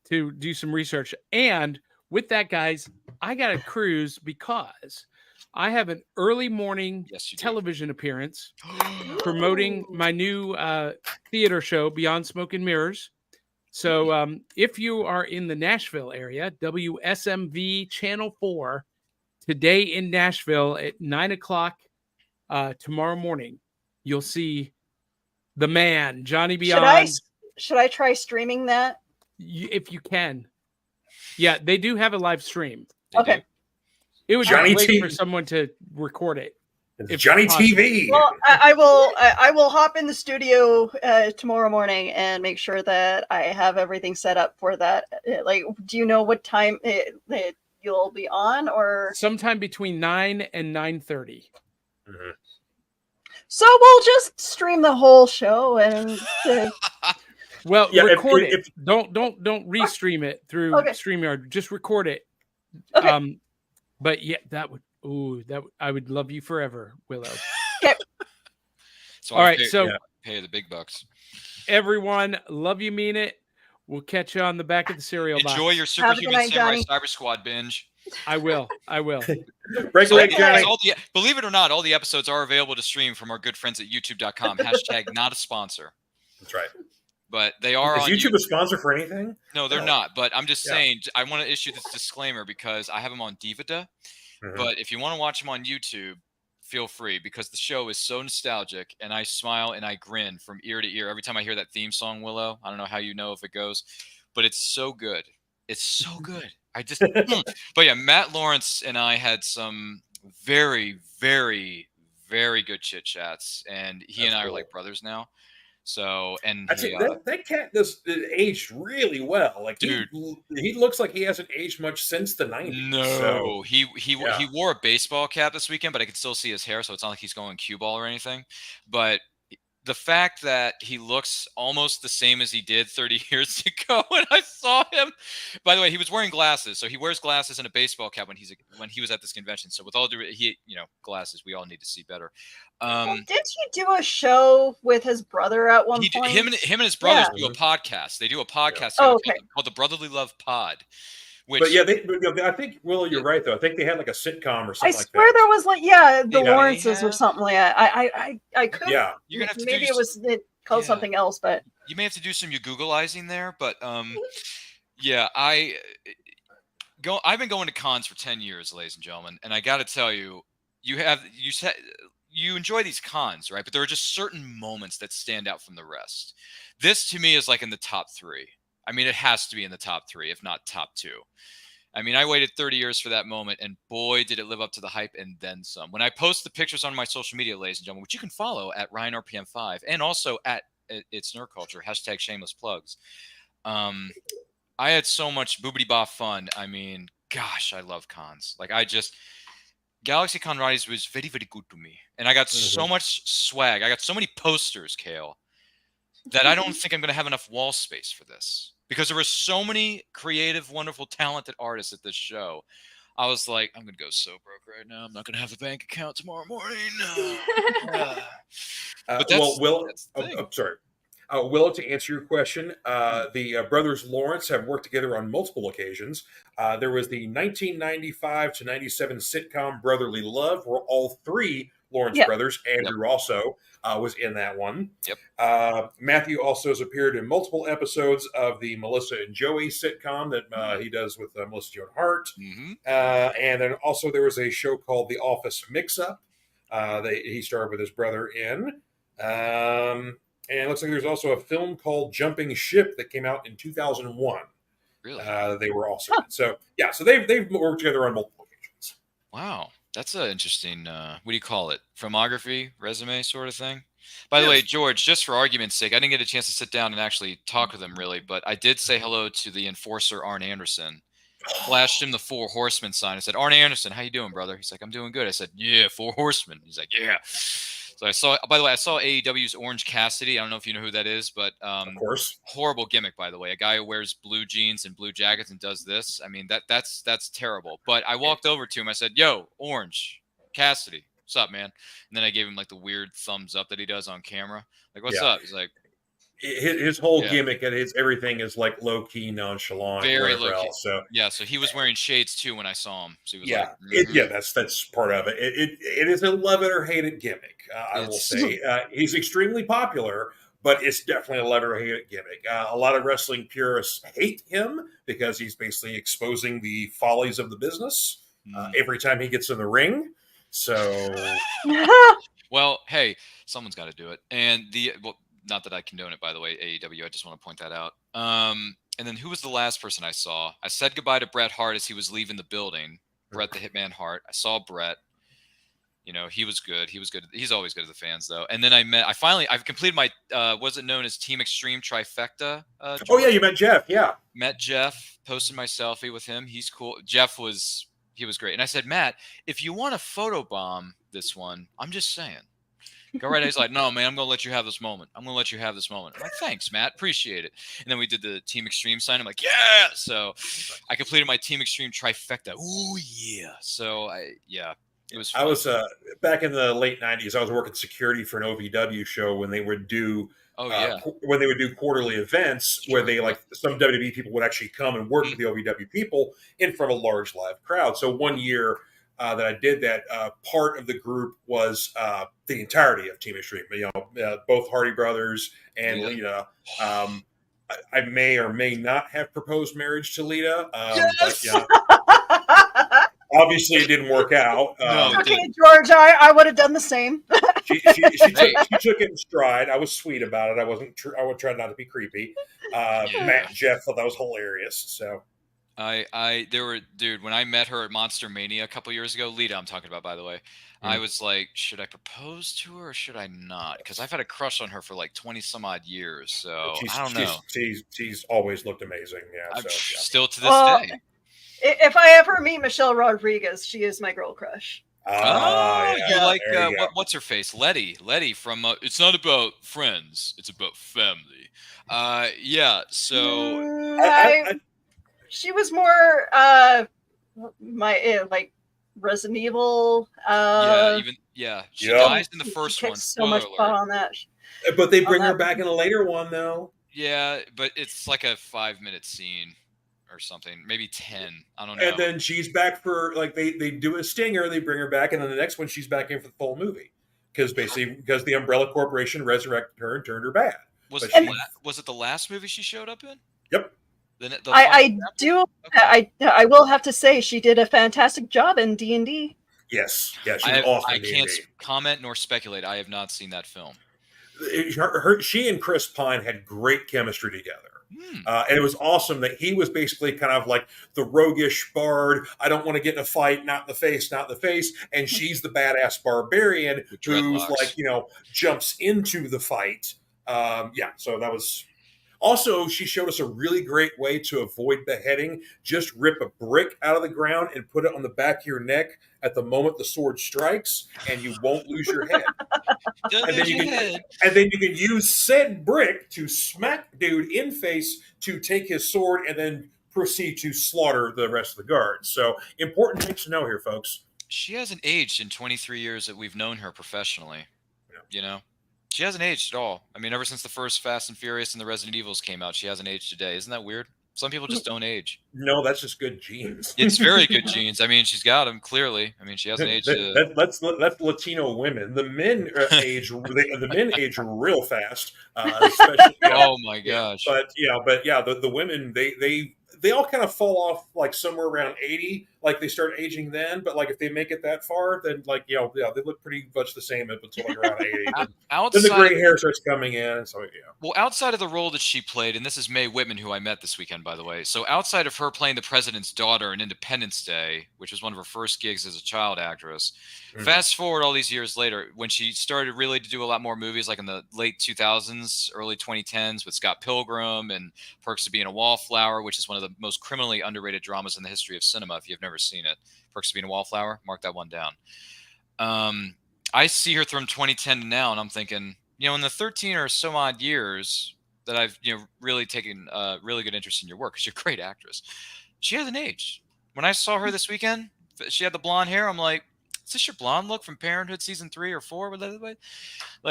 to do some research. And with that, guys, I got to cruise because I have an early morning
Yes, you do.
television appearance promoting my new theater show, Beyond Smoke and Mirrors. So if you are in the Nashville area, WSMV Channel 4, today in Nashville at 9 o'clock tomorrow morning, you'll see the man, Johnny Beyond.
Should I try streaming that?
If you can. Yeah, they do have a live stream.
They
Okay.
do.
It would
Johnny
be great
T-
for someone to record it.
It's
If
Johnny
possible.
TV.
Well, I will hop in the studio tomorrow morning and make sure that I have everything set up for that. Like, do you know what time you'll be on, or
Sometime between 9 and 9:30.
Mhm.
so we'll just stream the whole show and
Well,
Yeah,
record
if-
it. Don't restream it through
Okay.
StreamYard. Just record it.
Okay.
But yeah, I would love you forever, Willow.
So
All
I
right,
pay,
so
pay the big bucks.
everyone, love you, mean it. We'll catch you on the back of the cereal box.
Enjoy your
Have a good
Superhuman
night,
Samurai
Johnny.
Cyber Squad binge.
I will.
Break a leg,
Okay.
Johnny.
Believe it or not, all the episodes are available to stream from our good friends at youtube.com. # not a sponsor.
That's right.
But they are
Is
on
YouTube a sponsor for anything?
No, they're not. But I'm just
Yeah.
saying, I want to issue this disclaimer because I have them on Divida.
Mhm.
But if you want to watch them on YouTube, feel free, because the show is so nostalgic and I smile and I grin from ear to ear every time I hear that theme song, Willow. I don't know how you know if it goes, but it's so good. It's so good. I just, but yeah, Matt Lawrence and I had some very, very, very good chit chats, and he and I are like brothers now. So, and
I'd say that cat does aged really well. Like,
dude,
he looks like he hasn't aged much since the 90s.
No,
so,
he wore a baseball cap this weekend, but I could still see his hair, so it's not like he's going cue ball or anything. But the fact that he looks almost the same as he did 30 years ago when I saw him. By the way, he was wearing glasses, so he wears glasses and a baseball cap when he was at this convention. So with all due, glasses, we all need to see better.
Did he do a show with his brother at one point?
Him and his brothers do a podcast. They do a podcast called the Brotherly Love Pod.
But yeah, I think, Will, you're right though. I think they had like a sitcom or something like that.
I swear there was the Lawrences or something like that. I could.
Yeah,
you're gonna have to
maybe it was called something else, but
you may have to do some Googleizing there. But yeah, I've been going to cons for 10 years, ladies and gentlemen, and I got to tell you, you enjoy these cons, right? But there are just certain moments that stand out from the rest. This to me is like in the top 3. I mean, it has to be in the top 3, if not top 2. I mean, I waited 30 years for that moment, and boy, did it live up to the hype and then some. When I post the pictures on my social media, ladies and gentlemen, which you can follow at RyanRPM5 and also at It's Nerd Culture, # shameless plugs. I had so much boobity-bop fun. I mean, gosh, I love cons. Like, Galaxy Con Riders was very, very good to me. And I got so much swag. I got so many posters, Kale, that I don't think I'm going to have enough wall space for this, because there were so many creative, wonderful, talented artists at this show. I was like, I'm going to go so broke right now. I'm not going to have a bank account tomorrow morning. But that's,
sorry. Will, to answer your question, the brothers Lawrence have worked together on multiple occasions. There was the 1995 to 97 sitcom Brotherly Love, where all 3 Lawrence brothers, Andrew also was in that one. Matthew also has appeared in multiple episodes of the Melissa and Joey sitcom that he does with Melissa Joan Hart. And then also there was a show called The Office Mix-Up that he starred with his brother in. And it looks like there's also a film called Jumping Ship that came out in 2001.
Really?
They were also in. So they've worked together on multiple occasions.
Wow, that's an interesting. What do you call it? Filmography, resume, sort of thing. By the way, George, just for argument's sake, I didn't get a chance to sit down and actually talk with him really, but I did say hello to the enforcer Arn Anderson. Flashed him the 4 Horsemen sign. I said, "Arn Anderson, how you doing, brother?" He's like, "I'm doing good." I said, "Yeah, 4 Horsemen." He's like, "Yeah." So by the way, I saw AEW's Orange Cassidy. I don't know if you know who that is, but
of course,
horrible gimmick, by the way. A guy who wears blue jeans and blue jackets and does this. I mean, that's terrible. But I walked over to him. I said, "Yo, Orange Cassidy, what's up, man?" And then I gave him like the weird thumbs up that he does on camera. Like, "What's up?" He's like,
his whole gimmick and his everything is like low key, nonchalant,
very low key.
Else, so
so he was wearing shades too when I saw him. So he was
that's part of it. It is a love it or hate it gimmick. I will say he's extremely popular, but it's definitely a love it or hate it gimmick. A lot of wrestling purists hate him because he's basically exposing the follies of the business every time he gets in the ring. So,
well, hey, someone's got to do it, and not that I condone it, by the way, AEW. I just want to point that out. And then who was the last person I saw? I said goodbye to Bret Hart as he was leaving the building. Bret the Hitman Hart. I saw Bret. You know, he was good. He was good. He's always good to the fans, though. And then I've completed my, was it known as Team Extreme Trifecta?
You met Jeff. Yeah.
Met Jeff, posted my selfie with him. He's cool. He was great. And I said, "Matt, if you want to photobomb this one, I'm just saying. Go right ahead." He's like, "No, man, I'm going to let you have this moment. I'm going to let you have this moment." I'm like, "Thanks, Matt. Appreciate it." And then we did the Team Extreme sign. I'm like, "Yeah." So I completed my Team Extreme Trifecta. Ooh, yeah. So It was
I
fun.
was back in the late '90s. I was working security for an OVW show when they would do quarterly events where they some WWE people would actually come and work with the OVW people in front of a large live crowd. So one year that I did that, part of the group was the entirety of Team Extreme. Both Hardy Brothers and Lita. I may or may not have proposed marriage to Lita, but obviously it didn't work out.
No,
okay, George, I would have done the same.
She took it in stride. I was sweet about it. I wasn't. I would try not to be creepy. Matt and Jeff thought that was hilarious. So
dude, when I met her at Monster Mania a couple years ago, Lita, I'm talking about, by the way, I was like, should I propose to her or should I not? Because I've had a crush on her for like 20 some odd years. So I don't know.
She's always looked amazing. Yeah,
still to this day.
If I ever meet Michelle Rodriguez, she is my girl crush.
You like what's her face? Letty from It's Not About Friends, It's About Family. So
she was more like Resident Evil.
She dies in the first one.
So much fun on that.
But they bring her back in a later one, though.
Yeah, but it's like a 5-minute scene or something, maybe 10. I don't know.
And then she's back for they do a stinger, they bring her back, and then the next one she's back in for the full movie because the Umbrella Corporation resurrected her and turned her bad.
Was it the last movie she showed up in?
Yep.
I will have to say she did a fantastic job in D&D.
Yes, yeah, she was awesome.
I can't comment nor speculate. I have not seen that film.
She and Chris Pine had great chemistry together. And it was awesome that he was basically kind of like the roguish bard. I don't want to get in a fight, not in the face, not in the face. And she's the badass barbarian who's like, jumps into the fight. So that was also, she showed us a really great way to avoid beheading. Just rip a brick out of the ground and put it on the back of your neck at the moment the sword strikes, and you won't lose your head. And then you can use said brick to smack dude in face to take his sword and then proceed to slaughter the rest of the guards. So important things to know here, folks.
She hasn't aged in 23 years that we've known her professionally. She hasn't aged at all. I mean, ever since the first Fast and Furious and the Resident Evils came out, she hasn't aged today. Isn't that weird? Some people just don't age.
No, that's just good genes.
It's very good genes. I mean, she's got them clearly. I mean, she hasn't aged.
That's Latino women. The men age. The men age real fast. Especially,
oh my gosh!
The women they all kind of fall off like somewhere around 80. Like they start aging then, but like if they make it that far, then they look pretty much the same until like around 80. Then the gray hair starts coming in. And so
Well, outside of the role that she played, and this is Mae Whitman, who I met this weekend, by the way. So outside of her playing the president's daughter in Independence Day, which was one of her first gigs as a child actress, fast forward all these years later, when she started really to do a lot more movies, like in the late 2000s, early 2010s, with Scott Pilgrim and Perks of Being a Wallflower, which is one of the most criminally underrated dramas in the history of cinema. If you've never seen it, Perks of Being a Wallflower, mark that one down. I see her from 2010 to now, and I'm thinking, in the 13 or so odd years that I've really taken really good interest in your work, because you're a great actress, she hasn't aged. When I saw her this weekend, she had the blonde hair. I'm like, is this your blonde look from Parenthood season 3 or 4? Like,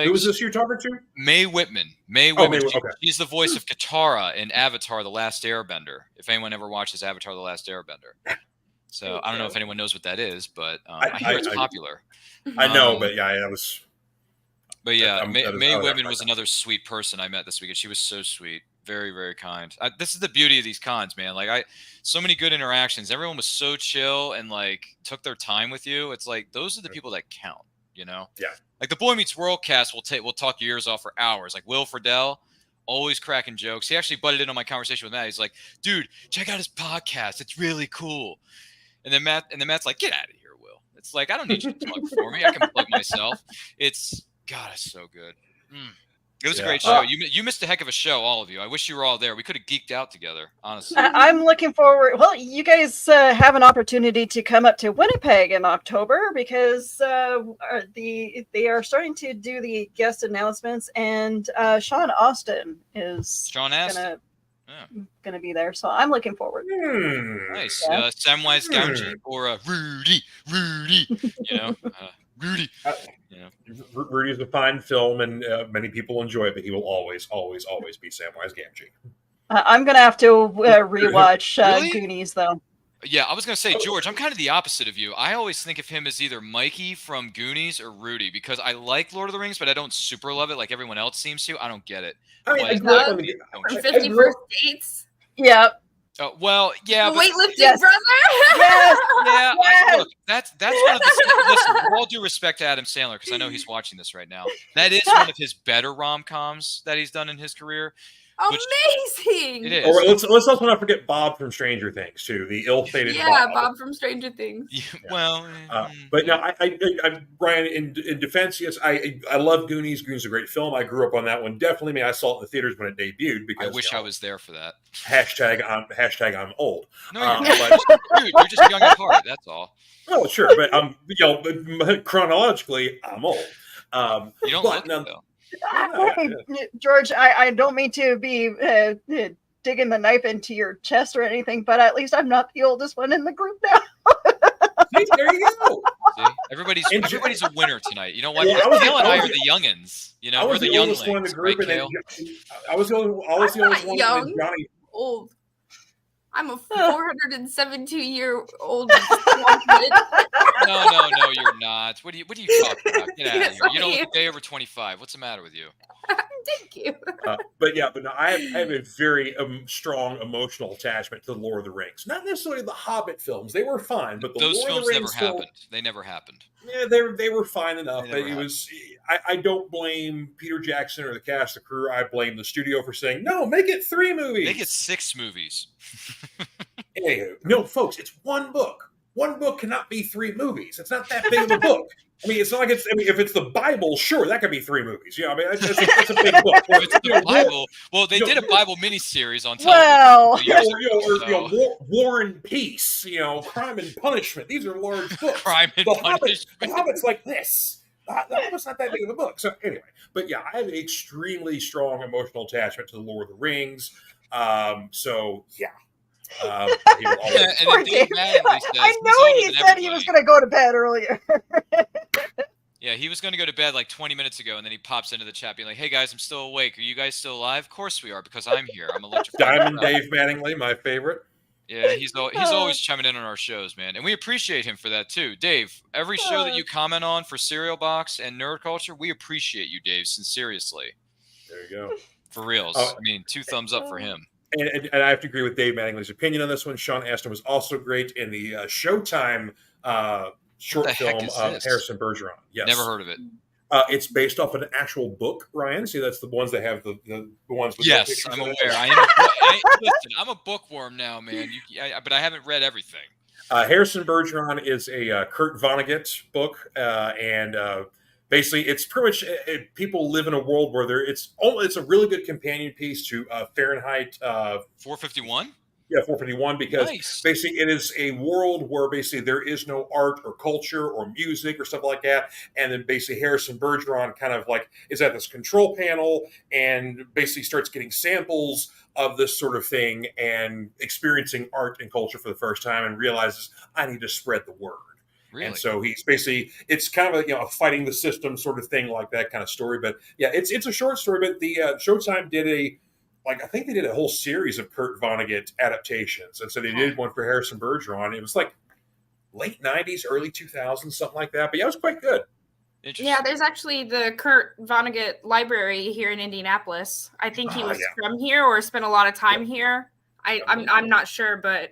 who is this you're talking to?
Mae Whitman. Mae Whitman. She's the voice of Katara in Avatar: The Last Airbender. If anyone ever watches Avatar: The Last Airbender. So I don't know if anyone knows what that is, but I hear it's popular.
I know, but I was.
But yeah, Mae Whitman was another sweet person I met this weekend. She was so sweet, very, very kind. This is the beauty of these cons, man. Like so many good interactions. Everyone was so chill and like took their time with you. It's like those are the people that count, Yeah. Like the Boy Meets World cast we'll talk your ears off for hours. Like Will Friedle, always cracking jokes. He actually butted in on my conversation with Matt. He's like, dude, check out his podcast. It's really cool. And then Matt's like, get out of here, Will. It's like, I don't need you to plug for me. I can plug myself. It's so good. It was a great show. You missed a heck of a show, all of you. I wish you were all there. We could have geeked out together, honestly.
I'm looking forward. Well, you guys have an opportunity to come up to Winnipeg in October because they are starting to do the guest announcements, and Sean Astin is going to be there. So I'm looking forward.
Nice.
Yeah.
Samwise Gamgee or Rudy. You know, Rudy.
Rudy is a fine film, and many people enjoy it, but he will always, always, always be Samwise Gamgee.
I'm going to have to rewatch
Really?
Goonies, though.
Yeah, I was going to say, George, I'm kind of the opposite of you. I always think of him as either Mikey from Goonies or Rudy, because I like Lord of the Rings, but I don't super love it like everyone else seems to. I don't get it.
I mean,
Like,
I grew up on
From
the.
50 First Dates.
Yeah.
Well, yeah,
The
but
weightlifting
Yes.
brother.
Yes.
yeah,
Yes.
look, that's one of the. Listen, with all due respect to Adam Sandler, because I know he's watching this right now. That is one of his better rom-coms that he's done in his career.
Amazing.
It is.
Or let's also not forget Bob from Stranger Things too, the ill-fated
Yeah,
Bob.
Bob from Stranger Things.
Yeah, well,
But no, I Brian, in defense, yes, I love Goonies. Goonies is a great film. I grew up on that one. Definitely, I saw it in the theaters when it debuted. Because
I wish I was there for that.
hashtag I'm old.
No, you're not. Dude, you're just young at heart. That's all.
Oh, sure, but but chronologically, I'm old.
You don't
but
look it, though.
Hey, George, I don't mean to be digging the knife into your chest or anything, but at least I'm not the oldest one in the group now.
See, there you go.
See? Everybody's a winner tonight. You know what?
Yeah,
Kale and I are the youngins. You know,
I
we're
was
the
the oldest one in the
younglings,
group,
right,
and
Kale?
I was the oldest
I'm
one.
not
And
young.
Johnny.
Old. I'm a 472-year-old.
No, you're not. What are you talking about? Get out of
Yes,
here. You don't
I
look
am.
a day over 25. What's the matter with you?
Thank you.
But no, I have a very strong emotional attachment to the Lord of the Rings. Not necessarily the Hobbit films; they were fine, but the
Those
Lord
films
of the
never
Rings
happened. They never happened.
Yeah, they were fine enough.
They
But
never
it
happened.
was. I don't blame Peter Jackson or the cast, the crew. I blame the studio for saying no. Make it 3 movies.
They get 6 movies.
Anywho, no, folks, it's one book. One book cannot be 3 movies. It's not that big of a book. I mean, it's not like it's. I mean, if it's the Bible, sure, that could be 3 movies. Yeah, I mean, that's a big book.
If it's the Bible, well, they did a Bible miniseries on television.
Well,
a couple years ago, so-
War and Peace. Crime and Punishment. These are large books.
Crime and
the Hobbit,
Punishment.
the Hobbit's like this. The Hobbit's not that big of a book. So anyway, but yeah, I have an extremely strong emotional attachment to the Lord of the Rings. So yeah. He will always-
And then Dave Mattingly says,
I
he's
know
older
he
than
said he was
everybody.
going to go to bed earlier.
Yeah, he was going to go to bed like 20 minutes ago, and then he pops into the chat being like, "Hey guys, I'm still awake. Are you guys still alive? Of course we are, because I'm here. I'm electrified."
Diamond Dave Mattingly, my favorite.
Yeah, he's always chiming in on our shows, man, and we appreciate him for that too. Dave, every show that you comment on for Cereal Box and Nerd Culture, we appreciate you, Dave. Sincerely,
There you go.
for reals.
Oh.
I mean, 2 thumbs up for him.
And I have to agree with Dave Mattingly's opinion on this one. Sean Astin was also great in the Showtime short
the heck
film
is
of
this?
Harrison Bergeron. Yes.
Never heard of it.
It's based off an actual book, Ryan. See, that's the ones that have the ones with
Yes,
pictures
I'm
in
aware.
it.
Listen, I'm a bookworm now, man. But I haven't read everything.
Harrison Bergeron is a Kurt Vonnegut book, and basically, it's pretty much people live in a world where it's a really good companion piece to Fahrenheit
451.
Yeah, 451, because
Nice.
basically it is a world where basically there is no art or culture or music or stuff like that. And then basically Harrison Bergeron kind of like is at this control panel and basically starts getting samples of this sort of thing and experiencing art and culture for the first time and realizes I need to spread the word.
Really?
And so he's basically, it's kind of a fighting the system sort of thing, like that kind of story. But yeah, it's a short story, but the Showtime did I think they did a whole series of Kurt Vonnegut adaptations. And so they did one for Harrison Bergeron. It was like late 90s, early 2000s, something like that. But yeah, it was quite good.
Yeah, there's actually the Kurt Vonnegut Library here in Indianapolis. I think he was from here or spent a lot of time here. I'm not sure, but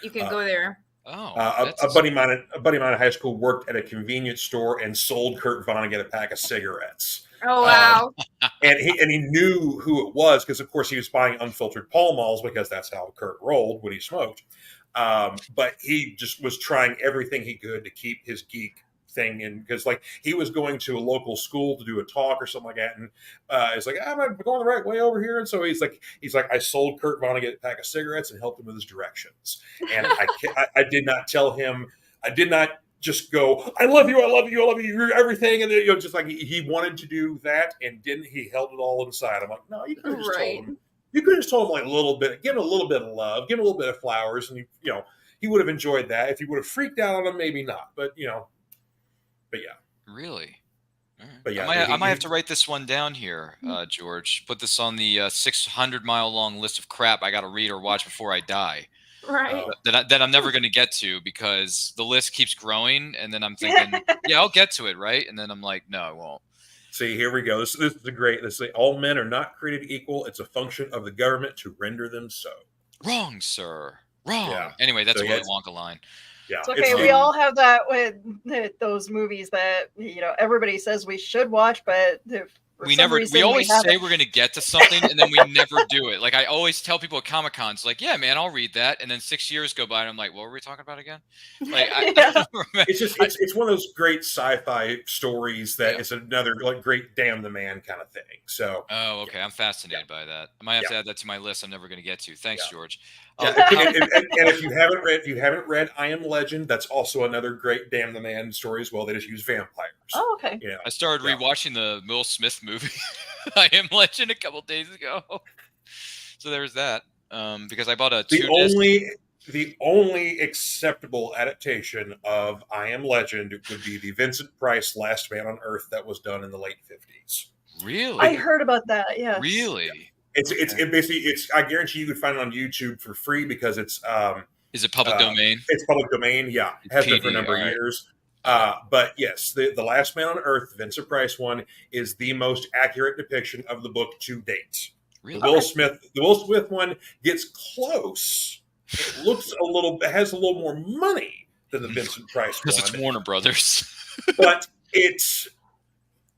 you can go there.
Oh,
a buddy of mine at high school worked at a convenience store and sold Kurt Vonnegut a pack of cigarettes.
Oh wow!
And he knew who it was because, of course, he was buying unfiltered Pall Malls because that's how Kurt rolled when he smoked. But he just was trying everything he could to keep his geek thing in, because like he was going to a local school to do a talk or something like that, and it's like I'm going the right way over here, and so he's like I sold Kurt Vonnegut a pack of cigarettes and helped him with his directions, and I did not tell him, I did not just go, I love you, you're everything, and then just like he wanted to do that and didn't, he held it all inside. I'm like, no, you could have just told him. You could have just told him like a little bit, give him a little bit of love, give him a little bit of flowers, and he would have enjoyed that. If he would have freaked out on him, maybe not. But but yeah.
Really? Right.
But yeah,
I might have to write this one down here, George. Put this on the 600-mile long list of crap I got to read or watch before I die.
Right.
That I'm never going to get to because the list keeps growing, and then I'm thinking, yeah, I'll get to it, right? And then I'm like, no, I won't.
See, here we go. This is a great. This is all men are not created equal. It's a function of the government to render them so.
Wrong, sir. Wrong.
Yeah.
Anyway, that's a Willy Wonka line.
Yeah.
It's okay. We all have that with those movies that everybody says we should watch, but
we always say we're going to get to something and then we never do it. Like I always tell people at Comic-Cons, like, yeah, man, I'll read that. And then 6 years go by and I'm like, what were we talking about again? Like,
it's one of those great sci-fi stories that is another like great damn the man kind of thing. So.
Oh, okay. I'm fascinated by that. I might have to add that to my list. I'm never going to get to. Thanks, George.
Yeah. And if you haven't read I Am Legend, that's also another great damn the man story as well. They just use vampires.
Oh, okay.
I started rewatching the Will Smith movie I Am Legend a couple days ago. So there's that. Because I bought
the only acceptable adaptation of I Am Legend would be the Vincent Price Last Man on Earth that was done in the late 50s.
Really?
I heard about that. Yeah.
Really?
Yeah. It basically I guarantee you could find it on YouTube for free because it's
is it public domain?
It's public domain, yeah. It has been for a number of years. But yes, the Last Man on Earth, Vincent Price one, is the most accurate depiction of the book to date.
Really?
The Will Smith one gets close. It has a little more money than the Vincent Price one.
Because it's Warner Brothers.
But it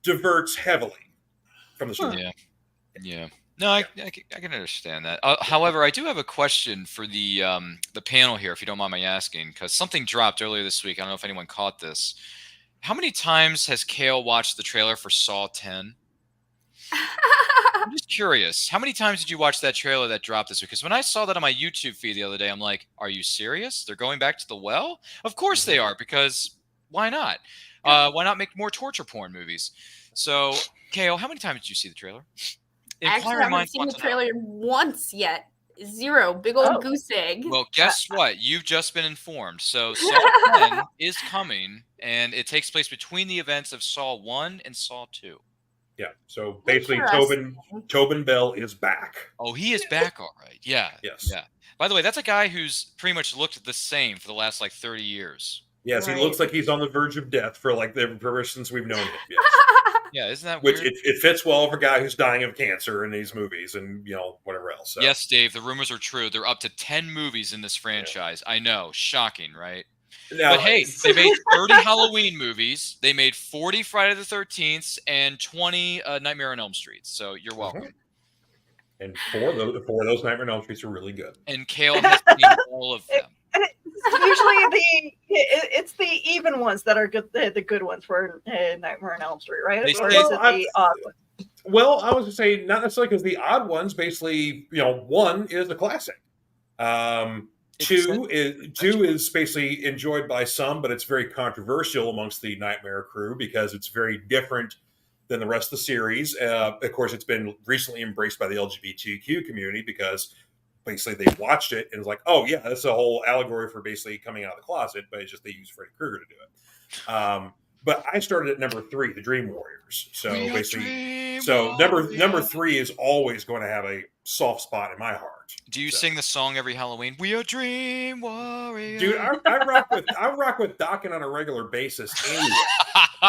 diverts heavily from the story.
Yeah. No, I can understand that. However, I do have a question for the panel here, if you don't mind my asking, because something dropped earlier this week. I don't know if anyone caught this. How many times has Kale watched the trailer for Saw 10? I'm just curious. How many times did you watch that trailer that dropped this week? Because when I saw that on my YouTube feed the other day, I'm like, are you serious? They're going back to the well? Of course they are, because why not? Why not make more torture porn movies? So, Kale, how many times did you see the trailer?
Actually, I haven't seen the trailer once yet. 0. Big old goose egg.
Well, guess what? You've just been informed. So Saw 10 is coming, and it takes place between the events of Saw 1 and Saw 2.
Yeah. So basically, Tobin Bell is back.
Oh, he is back, all right. Yeah.
Yes.
Yeah. By the way, that's a guy who's pretty much looked the same for the last 30 years.
Yes, right. He looks like he's on the verge of death for ever since we've known him. Yes.
Yeah, isn't that weird?
Which it fits well for a guy who's dying of cancer in these movies and whatever else. So.
Yes, Dave, the rumors are true. They're up to 10 movies in this franchise. Yeah. I know, shocking, right? Now, but hey, they made 30 Halloween movies. They made 40 Friday the 13th and 20 Nightmare on Elm Street. So you're welcome.
Mm-hmm. And four of those Nightmare on Elm Streets are really good.
And Kale has seen all of them.
And usually it's the even ones that are good, the good ones for Nightmare on Elm Street, right? Or is it the odd ones?
Well, I was going to say not necessarily because the odd ones, basically, 1 is a classic. 2 is basically enjoyed by some, but it's very controversial amongst the Nightmare crew because it's very different than the rest of the series. Of course, it's been recently embraced by the LGBTQ community because basically they watched it and was like, oh yeah, that's a whole allegory for basically coming out of the closet, but it's just they use Freddy Krueger to do it. But I started at number 3, the Dream Warriors. So basically, number 3 is always going to have a soft spot in my heart.
Do you sing the song every Halloween? We are Dream Warriors.
Dude, I rock with Dokken on a regular basis anyway,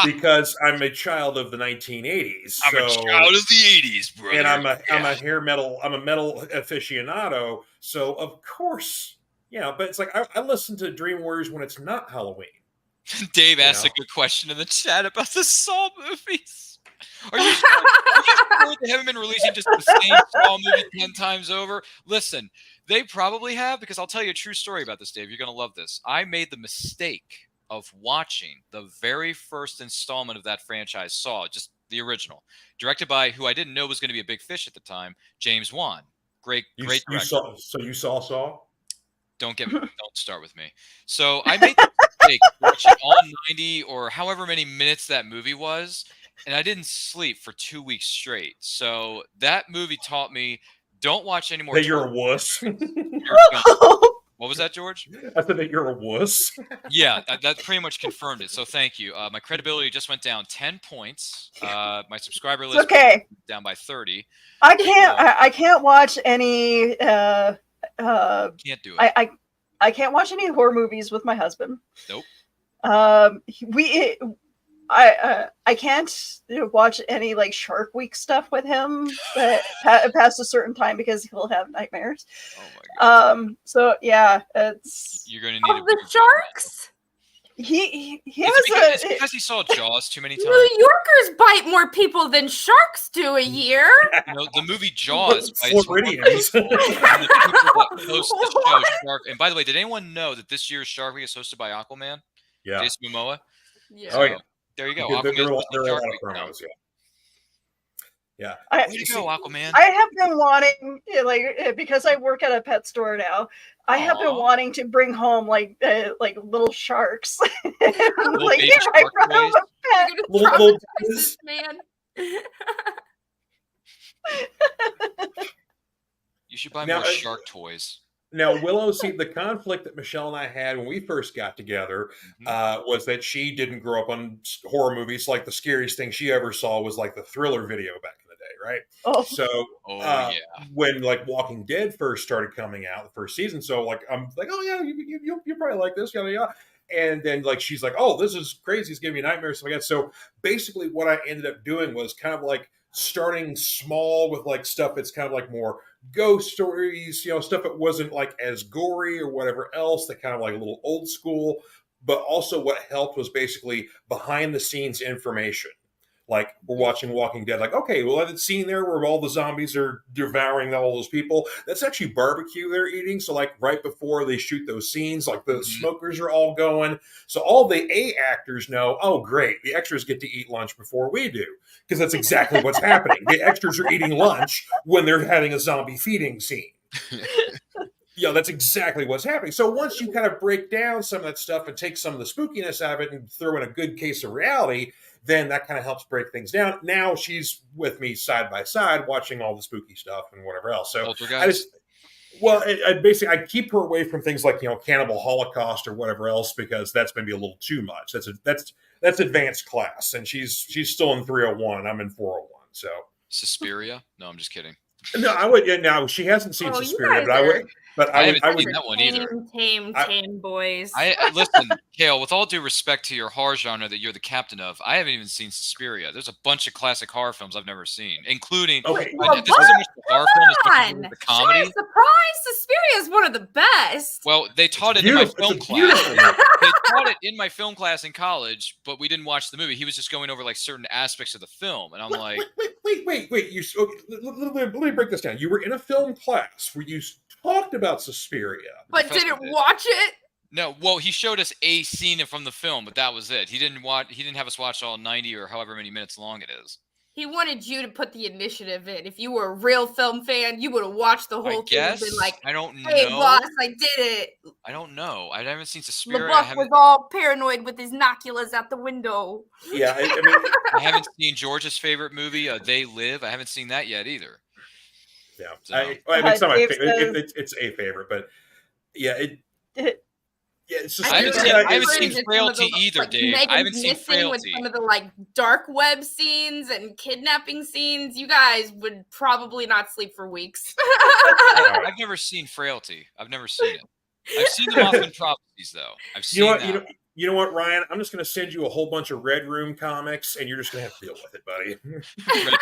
because I'm a child of the 1980s.
I'm a child of the 80s, brother.
And I'm a metal aficionado. So of course, but it's like I listen to Dream Warriors when it's not Halloween.
Dave asked a good question in the chat about the Saw movies. Are you sure they haven't been releasing just the same Saw movie 10 times over? Listen, they probably have, because I'll tell you a true story about this, Dave. You're going to love this. I made the mistake of watching the very first installment of that franchise, Saw, just the original, directed by who I didn't know was going to be a big fish at the time, James Wan. Great director.
You saw Saw?
Don't start with me. So I made the mistake watching all 90 or however many minutes that movie was, and I didn't sleep for 2 weeks straight. So that movie taught me, Don't watch any more.
That you're a wuss.
What was that, George?
I said that you're a wuss.
Yeah, that pretty much confirmed it. So thank you. My credibility just went down 10 points. My subscriber list
okay.
went down by 30.
I can't watch any.
Can't do it.
I can't watch any horror movies with my husband.
Nope.
I can't watch any like Shark Week stuff with him past a certain time because he'll have nightmares.
Oh my god.
So yeah,
you're gonna need
the sharks.
He
it's because he saw Jaws too many times.
New Yorkers bite more people than sharks do a year.
The movie Jaws bites
Floridians.
more people than the people that host the show Shark. And by the way, did anyone know that this year's Shark Week is hosted by Aquaman?
Yeah.
Jason Momoa.
Yeah.
Oh yeah.
There you go.
There are a lot
Shark
of
Week now.
promos. Yeah.
Way to go, Aquaman.
I have been wanting, because I work at a pet store now. I have been wanting to bring home like little sharks.
Little
like,
baby
here, I
shark
brought home
toys.
a pet.
Little
this man.
You should buy
Now,
more shark toys.
Now, Willow, see, the conflict that Michelle and I had when we first got together was that she didn't grow up on horror movies. Like the scariest thing she ever saw was like the Thriller video back in the day, right?
Oh.
So when like Walking Dead first started coming out, the first season, so like I'm like, oh yeah, you probably like this, yada yada. And then like she's like, oh, this is crazy, it's giving me nightmares, stuff like that. So basically, what I ended up doing was kind of like starting small with like stuff that's kind of like more ghost stories, stuff that wasn't like as gory or whatever else, that kind of like a little old school. But also what helped was basically behind the scenes information. Like we're watching Walking Dead, like, okay, well, that scene there where all the zombies are devouring all those people, that's actually barbecue they're eating. So like right before they shoot those scenes, like the smokers are all going. So all the A actors know, oh, great, the extras get to eat lunch before we do. Because that's exactly what's happening. The extras are eating lunch when they're having a zombie feeding scene. That's exactly what's happening. So once you kind of break down some of that stuff and take some of the spookiness out of it and throw in a good case of reality, then that kind of helps break things down. Now she's with me side by side watching all the spooky stuff and whatever else. So I keep her away from things like, Cannibal Holocaust or whatever else, because that's maybe a little too much. That's advanced class, and she's still in 301 and I'm in 401. So
Suspiria? No, I'm just kidding.
No, I would. Yeah, no, she hasn't seen Suspiria, but I would. But
I haven't seen that one either.
Tame boys.
Listen, Kale. With all due respect to your horror genre that you're the captain of, I haven't even seen Suspiria. There's a bunch of classic horror films I've never seen, including.
Okay,
this isn't much a horror film as much as a comedy.
Surprise! Suspiria is one of the best.
Well, they taught it in my film class. They taught it in my film class in college, but we didn't watch the movie. He was just going over like certain aspects of the film, and I'm like,
wait. Let me break this down. You were in a film class where you talked about Suspiria,
but didn't watch it.
No, well, he showed us a scene from the film, but that was it. He didn't have us watch all 90 or however many minutes long it is.
He wanted you to put the initiative in. If you were a real film fan, you would have watched the whole thing and been like,
I don't
hey,
know.
boss, I did it.
I don't know. I haven't seen Suspiria.
LaBeouf was all paranoid with his binoculars out the window.
Yeah, I mean,
I haven't seen George's favorite movie, They Live. I haven't seen that yet either.
Yeah,
so.
it's not my favorite. It's a favorite, but yeah, it's just.
I haven't seen Frailty either, Dave. I haven't seen Frailty.
With some of the dark web scenes and kidnapping scenes, you guys would probably not sleep for weeks.
I've never seen Frailty. I've never seen it. I've seen the Mothman Prophecies, though. I've seen that.
You know what, Ryan? I'm just going to send you a whole bunch of Red Room comics, and you're just going to have to deal with it, buddy.
Red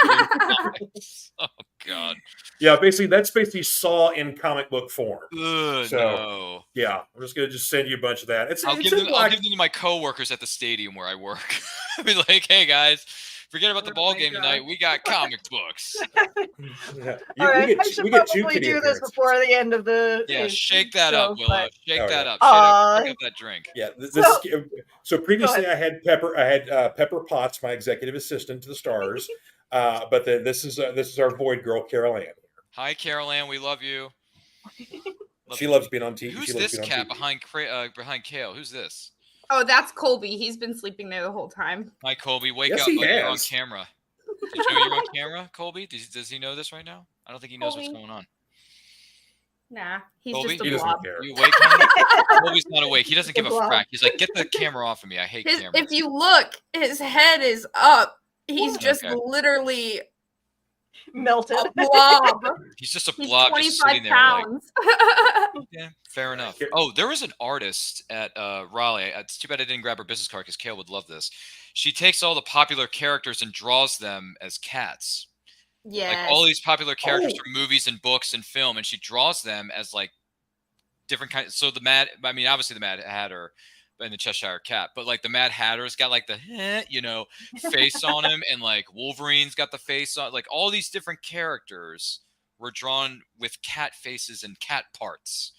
Room comics. Oh God.
Yeah, that's basically Saw in comic book form.
No.
Yeah, I'm just going to send you a bunch of that.
I'll give them to my coworkers at the stadium where I work. I'll be like, hey guys, forget about the ball game tonight. We got comic books.
All right, I should probably do this before the end of the.
Yeah, shake that up, Willow. Shake that up. Shake up that drink.
Yeah. So previously I had Pepper. I had Pepper Potts, my executive assistant to the Stars. But this is our Void girl, Carol Ann.
Hi, Carol Ann. We love you.
She loves being on TV.
Who's this cat behind Kale? Who's this?
Oh, that's Colby. He's been sleeping there the whole time.
Hi, Colby. Wake up. You're on camera. Did you know you're on camera, Colby? Does he know this right now? I don't think he knows what's
Colby.
going on.
Nah, he's
Colby?
just a
He doesn't
blob.
care.
You awake, honey? Colby's not awake. He doesn't give a
blob.
frack. He's like, get the camera off of me. I hate cameras.
If you look, his head is up. He's just
Okay.
literally
Melted.
a blob.
He's just a
He's
blob just
25
sitting there like,
pounds.
yeah, fair enough.
Yeah.
Oh, there was an artist at Raleigh. It's too bad I didn't grab her business card because Kale would love this. She takes all the popular characters and draws them as cats.
Yes.
Like all these popular characters from movies and books and film, and she draws them as like different kinds. So obviously the Mad Hatter and the Cheshire Cat, but like the Mad Hatter's got like the face on him, and like Wolverine's got the face on. Like all these different characters were drawn with cat faces and cat parts.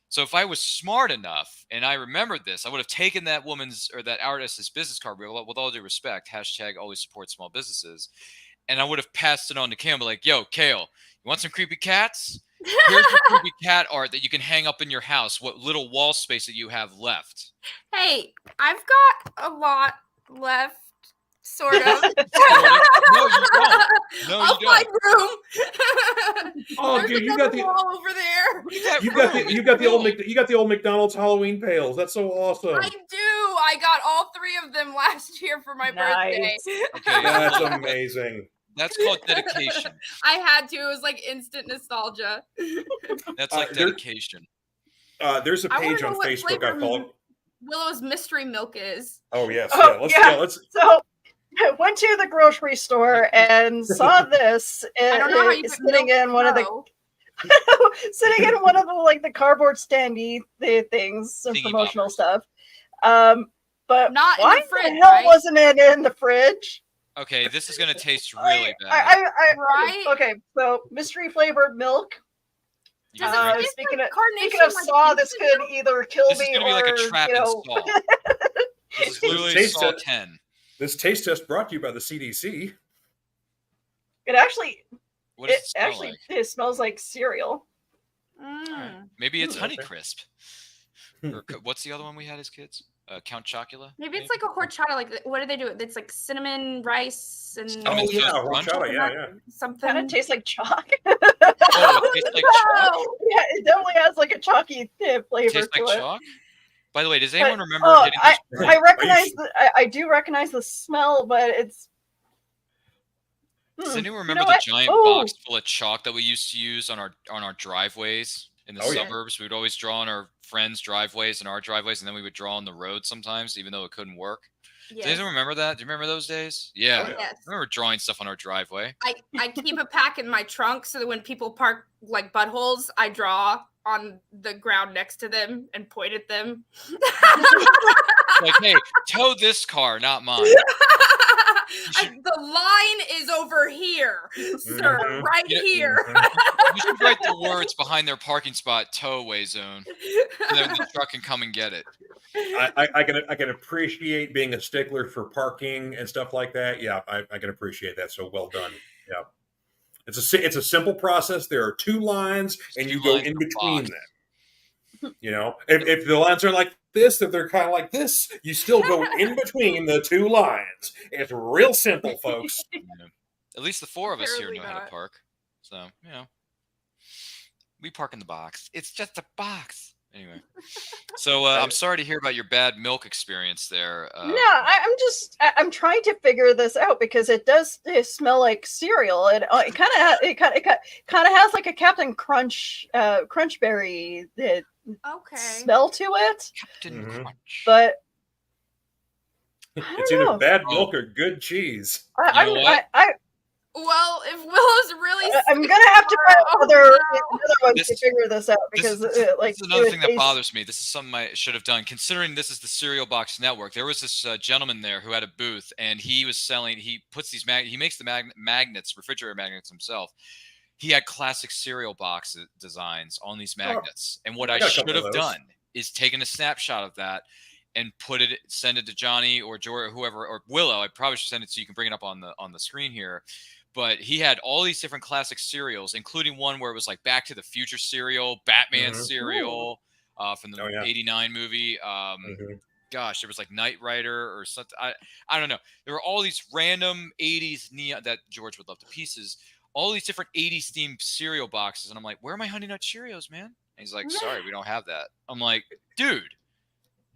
So if I was smart enough and I remembered this, I would have taken that that artist's business card, with all due respect, # always support small businesses, and I would have passed it on to Kale, like, yo, Kale, you want some creepy cats? Here's the creepy cat art that you can hang up in your house. What little wall space that you have left?
Hey, I've got a lot left, sort of.
No, you don't. No,
I'll
you
find
don't.
room.
Oh,
There's
dude, you
another
got the
wall over there.
you got the old McDonald's Halloween pails. That's so awesome.
I do. I got all 3 of them last year for my birthday.
Nice.
Okay,
That's amazing.
that's called dedication.
I had to. It was like instant nostalgia.
That's like dedication.
There's a
I wanna
page
know
on
what
Facebook I
flavor
follow.
Willow's mystery milk is.
Oh yes,
Oh,
let's
So I went to the grocery store and saw this
I don't know how you put
sitting
milk
in one of the
row.
sitting in one of the cardboard standy things, some
Thingy
promotional
boppers.
stuff. But
Not in
why
the fridge,
hell
right?
wasn't it in the fridge?
Okay, this is gonna taste really bad.
Right?
Okay, so mystery flavored milk.
You
Does
can
it
drink
taste
Speaking
like
of
carnation,
Saw,
like
this
instant
could either kill
This is
me
gonna be
or
like a trap in Saw. This is literally
Taste
Saw
it.
10.
This taste test brought to you by the CDC.
it actually
What does it smell like?
it smells like cereal.
Mm.
Maybe it's
Ooh,
Honey
okay.
Crisp. Or what's the other one we had as kids? Count Chocula?
Maybe it's like a horchata. Like, what do they do? It's like cinnamon, rice, and
Cinnamon
Oh yeah,
Toast Crunch?
horchata, yeah.
something.
Kind of tastes like chalk.
Oh, it tastes like chalk?
No!
Yeah, it definitely has like a chalky flavor
Tastes
to
like
it.
chalk? By the way, does
But-
anyone remember
oh,
getting this?
I recognize I do recognize the smell, but it's.
Does anyone
You
remember
know
the
what?
giant
Oh.
box full of chalk that we used to use on our driveways in the
Oh, yeah.
suburbs? We would always draw on our friends' driveways and our driveways, and then we would draw on the road sometimes, even though it couldn't work. Does
Yes.
anyone remember that? Do you remember those days? Yeah.
Oh, yeah.
Yes.
I remember drawing stuff on our driveway.
I keep a pack in my trunk so that when people park like buttholes, I draw on the ground next to them and point at them.
Like, hey, tow this car, not mine.
The line is over here, sir,
Mhm.
right
Yeah.
here.
You should write the words behind their parking spot, tow away zone. And then the truck can come and get it.
I can appreciate being a stickler for parking and stuff like that. Yeah, I can appreciate that. So well done. Yeah, it's a simple process. There are 2 lines, and you
Two
go
lines
in
per
between
box.
them. You know, if the lines are like this, if they're kind of like this, you still go in between the 2 lines. It's real simple, folks.
You know. At least the 4 of us here
Apparently
know how to
not.
park. So, we park in the box. It's just a box. Anyway. So, I'm sorry to hear about your bad milk experience there.
No, I'm trying to figure this out because it does smell like cereal. It kind of has like a Captain Crunch Crunchberry
Okay.
smell to it,
Captain
Mhm.
Crunch.
but
It's
don't
either
know.
bad milk or good cheese.
I,
You know what?
Well, if Willow's really
I'm gonna have to find
Oh,
other
no.
ones
This-
to figure this out
This
because
is
like
this is another
it
thing that
tastes-
bothers me. This is something I should have done. Considering this is the Cereal Box Network, there was this gentleman there who had a booth, and he was selling. He puts these he makes the magnets, refrigerator magnets himself. He had classic cereal box designs on these magnets, and what
I
I
got a
should
couple of
have
those.
done is taken a snapshot of that and send it to Johnny or Jory or whoever, or Willow. I probably should send it so you can bring it up on the screen here. But he had all these different classic cereals, including one where it was like Back to the Future cereal, Batman
Mhm.
cereal from the
Oh, yeah.
'89 movie.
Mhm.
Gosh, there was like Knight Rider or something. I don't know. There were all these random '80s neon that George would love to pieces. all these different 80s themed cereal boxes. And I'm like, where are my Honey Nut Cheerios, man? And he's like, sorry, we don't have that. I'm like, dude,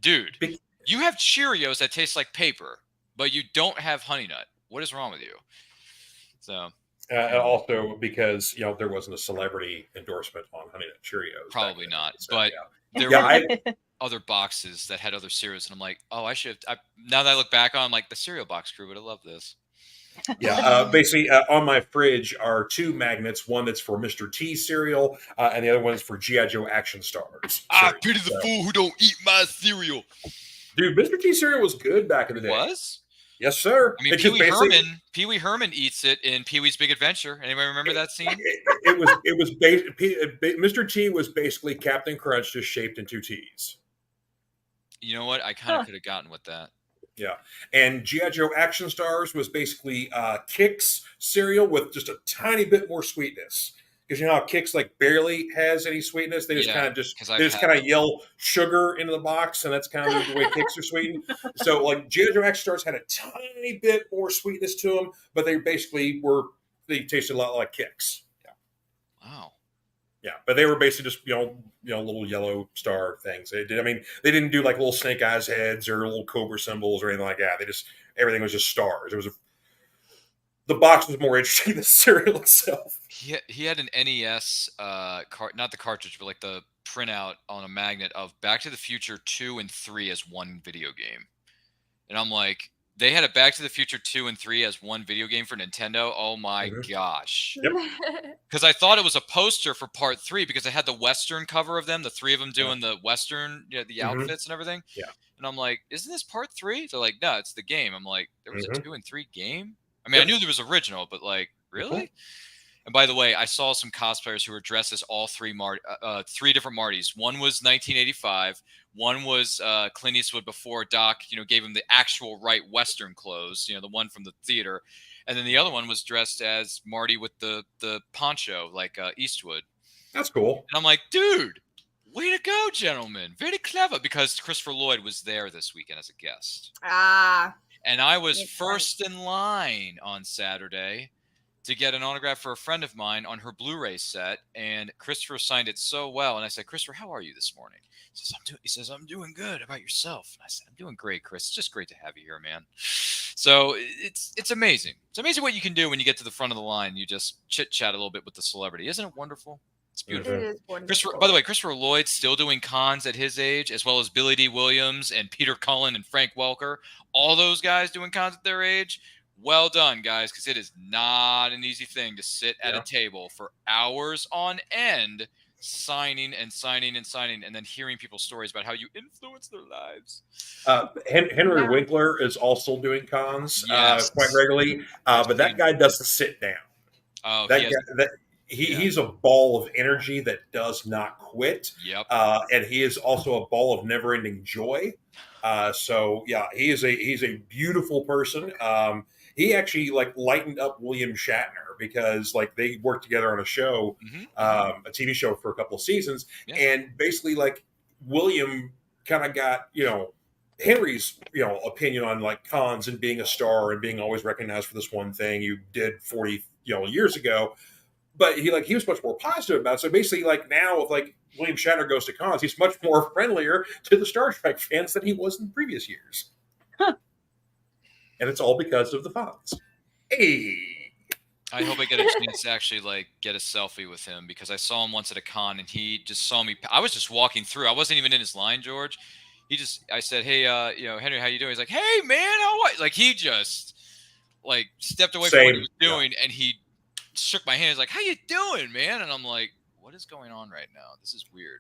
you have Cheerios that taste like paper, but you don't have Honey Nut. What is wrong with you? So.
And also because, you know, there wasn't a celebrity endorsement on Honey Nut Cheerios.
Probably not.
So,
but
yeah.
there were other boxes that had other cereals. And I'm like, oh, I should have. Now that I look back on, I'm like, the cereal box crew would have loved this.
Yeah, basically on my fridge are 2 magnets, one that's for Mr. T cereal, and the other one's for G.I. Joe Action Stars.
I pity the fool who don't eat my cereal.
Dude, Mr. T cereal was good back in the day.
Was?
Yes, sir.
I mean, Pee Wee Herman eats it in Pee Wee's Big Adventure. Anybody remember that scene?
Mr. T was basically Captain Crunch just shaped into T's.
You know what? I kind of could have gotten with that.
Yeah, and G.I. Joe Action Stars was basically Kix cereal with just a tiny bit more sweetness. Because you know how Kix like barely has any sweetness, they just kind of yell sugar into the box, and that's kind of the way Kix are sweetened. So like G.I. Joe Action Stars had a tiny bit more sweetness to them, but they basically they tasted a lot like Kix. Yeah.
Wow.
Yeah, but they were basically just little yellow star things. They didn't do like little snake eyes heads or little cobra symbols or anything like that. Everything was just stars. The box was more interesting than the cereal itself.
He had an NES not the cartridge, but like the printout on a magnet of Back to the Future 2 and 3 as one video game, and I'm like, they had a Back to the Future 2 and 3 as one video game for Nintendo. Oh my gosh.
Yep.
Because I thought it was a poster for part 3 because it had the Western cover of them, the 3 of them doing the Western, the outfits and everything.
Yeah.
And I'm like, isn't this part 3? They're like, no, it's the game. I'm like, there was a 2 and 3 game? I mean, I knew there was original, but like, really? And by the way, I saw some cosplayers who were dressed as all 3 different Martys. One was 1985. One was Clint Eastwood before Doc, gave him the actual right Western clothes, the one from the theater. And then the other one was dressed as Marty with the poncho, like Eastwood.
That's cool.
And I'm like, dude, way to go, gentlemen. Very clever, because Christopher Lloyd was there this weekend as a guest. And I was first in line on Saturday to get an autograph for a friend of mine on her Blu-ray set, and Christopher signed it so well. And I said, Christopher, how are you this morning? He says, I'm doing good. How about yourself? And I said, I'm doing great, Chris. It's just great to have you here, man. So it's amazing. It's amazing what you can do when you get to the front of the line. You just chit-chat a little bit with the celebrity. Isn't it wonderful? It's beautiful.
It is wonderful.
By the way, Christopher Lloyd's still doing cons at his age, as well as Billy D. Williams and Peter Cullen and Frank Welker. All those guys doing cons at their age. Well done, guys, because it is not an easy thing to sit at a table for hours on end, signing and signing and signing, and then hearing people's stories about how you influence their lives.
Henry Winkler is also doing cons quite regularly, but that guy doesn't sit down.
Oh,
he's a ball of energy that does not quit.
Yep.
And he is also a ball of never-ending joy. He's a beautiful person. He actually lightened up William Shatner because they worked together on a show, a TV show for a couple of seasons, and basically William kind of got Henry's opinion on cons and being a star and being always recognized for this one thing you did 40 years ago. But he was much more positive about it. So basically, now with William Shatner goes to cons, he's much more friendlier to the Star Trek fans than he was in previous years. And it's all because of the cons. Hey.
I hope I get a chance to actually get a selfie with him, because I saw him once at a con and he just saw me. I was just walking through. I wasn't even in his line, George. I said, hey, Henry, how you doing? He's like, hey, man, how are you? He just stepped away from what he was doing and he shook my hand. He's like, how you doing, man? And I'm like, what is going on right now? This is weird.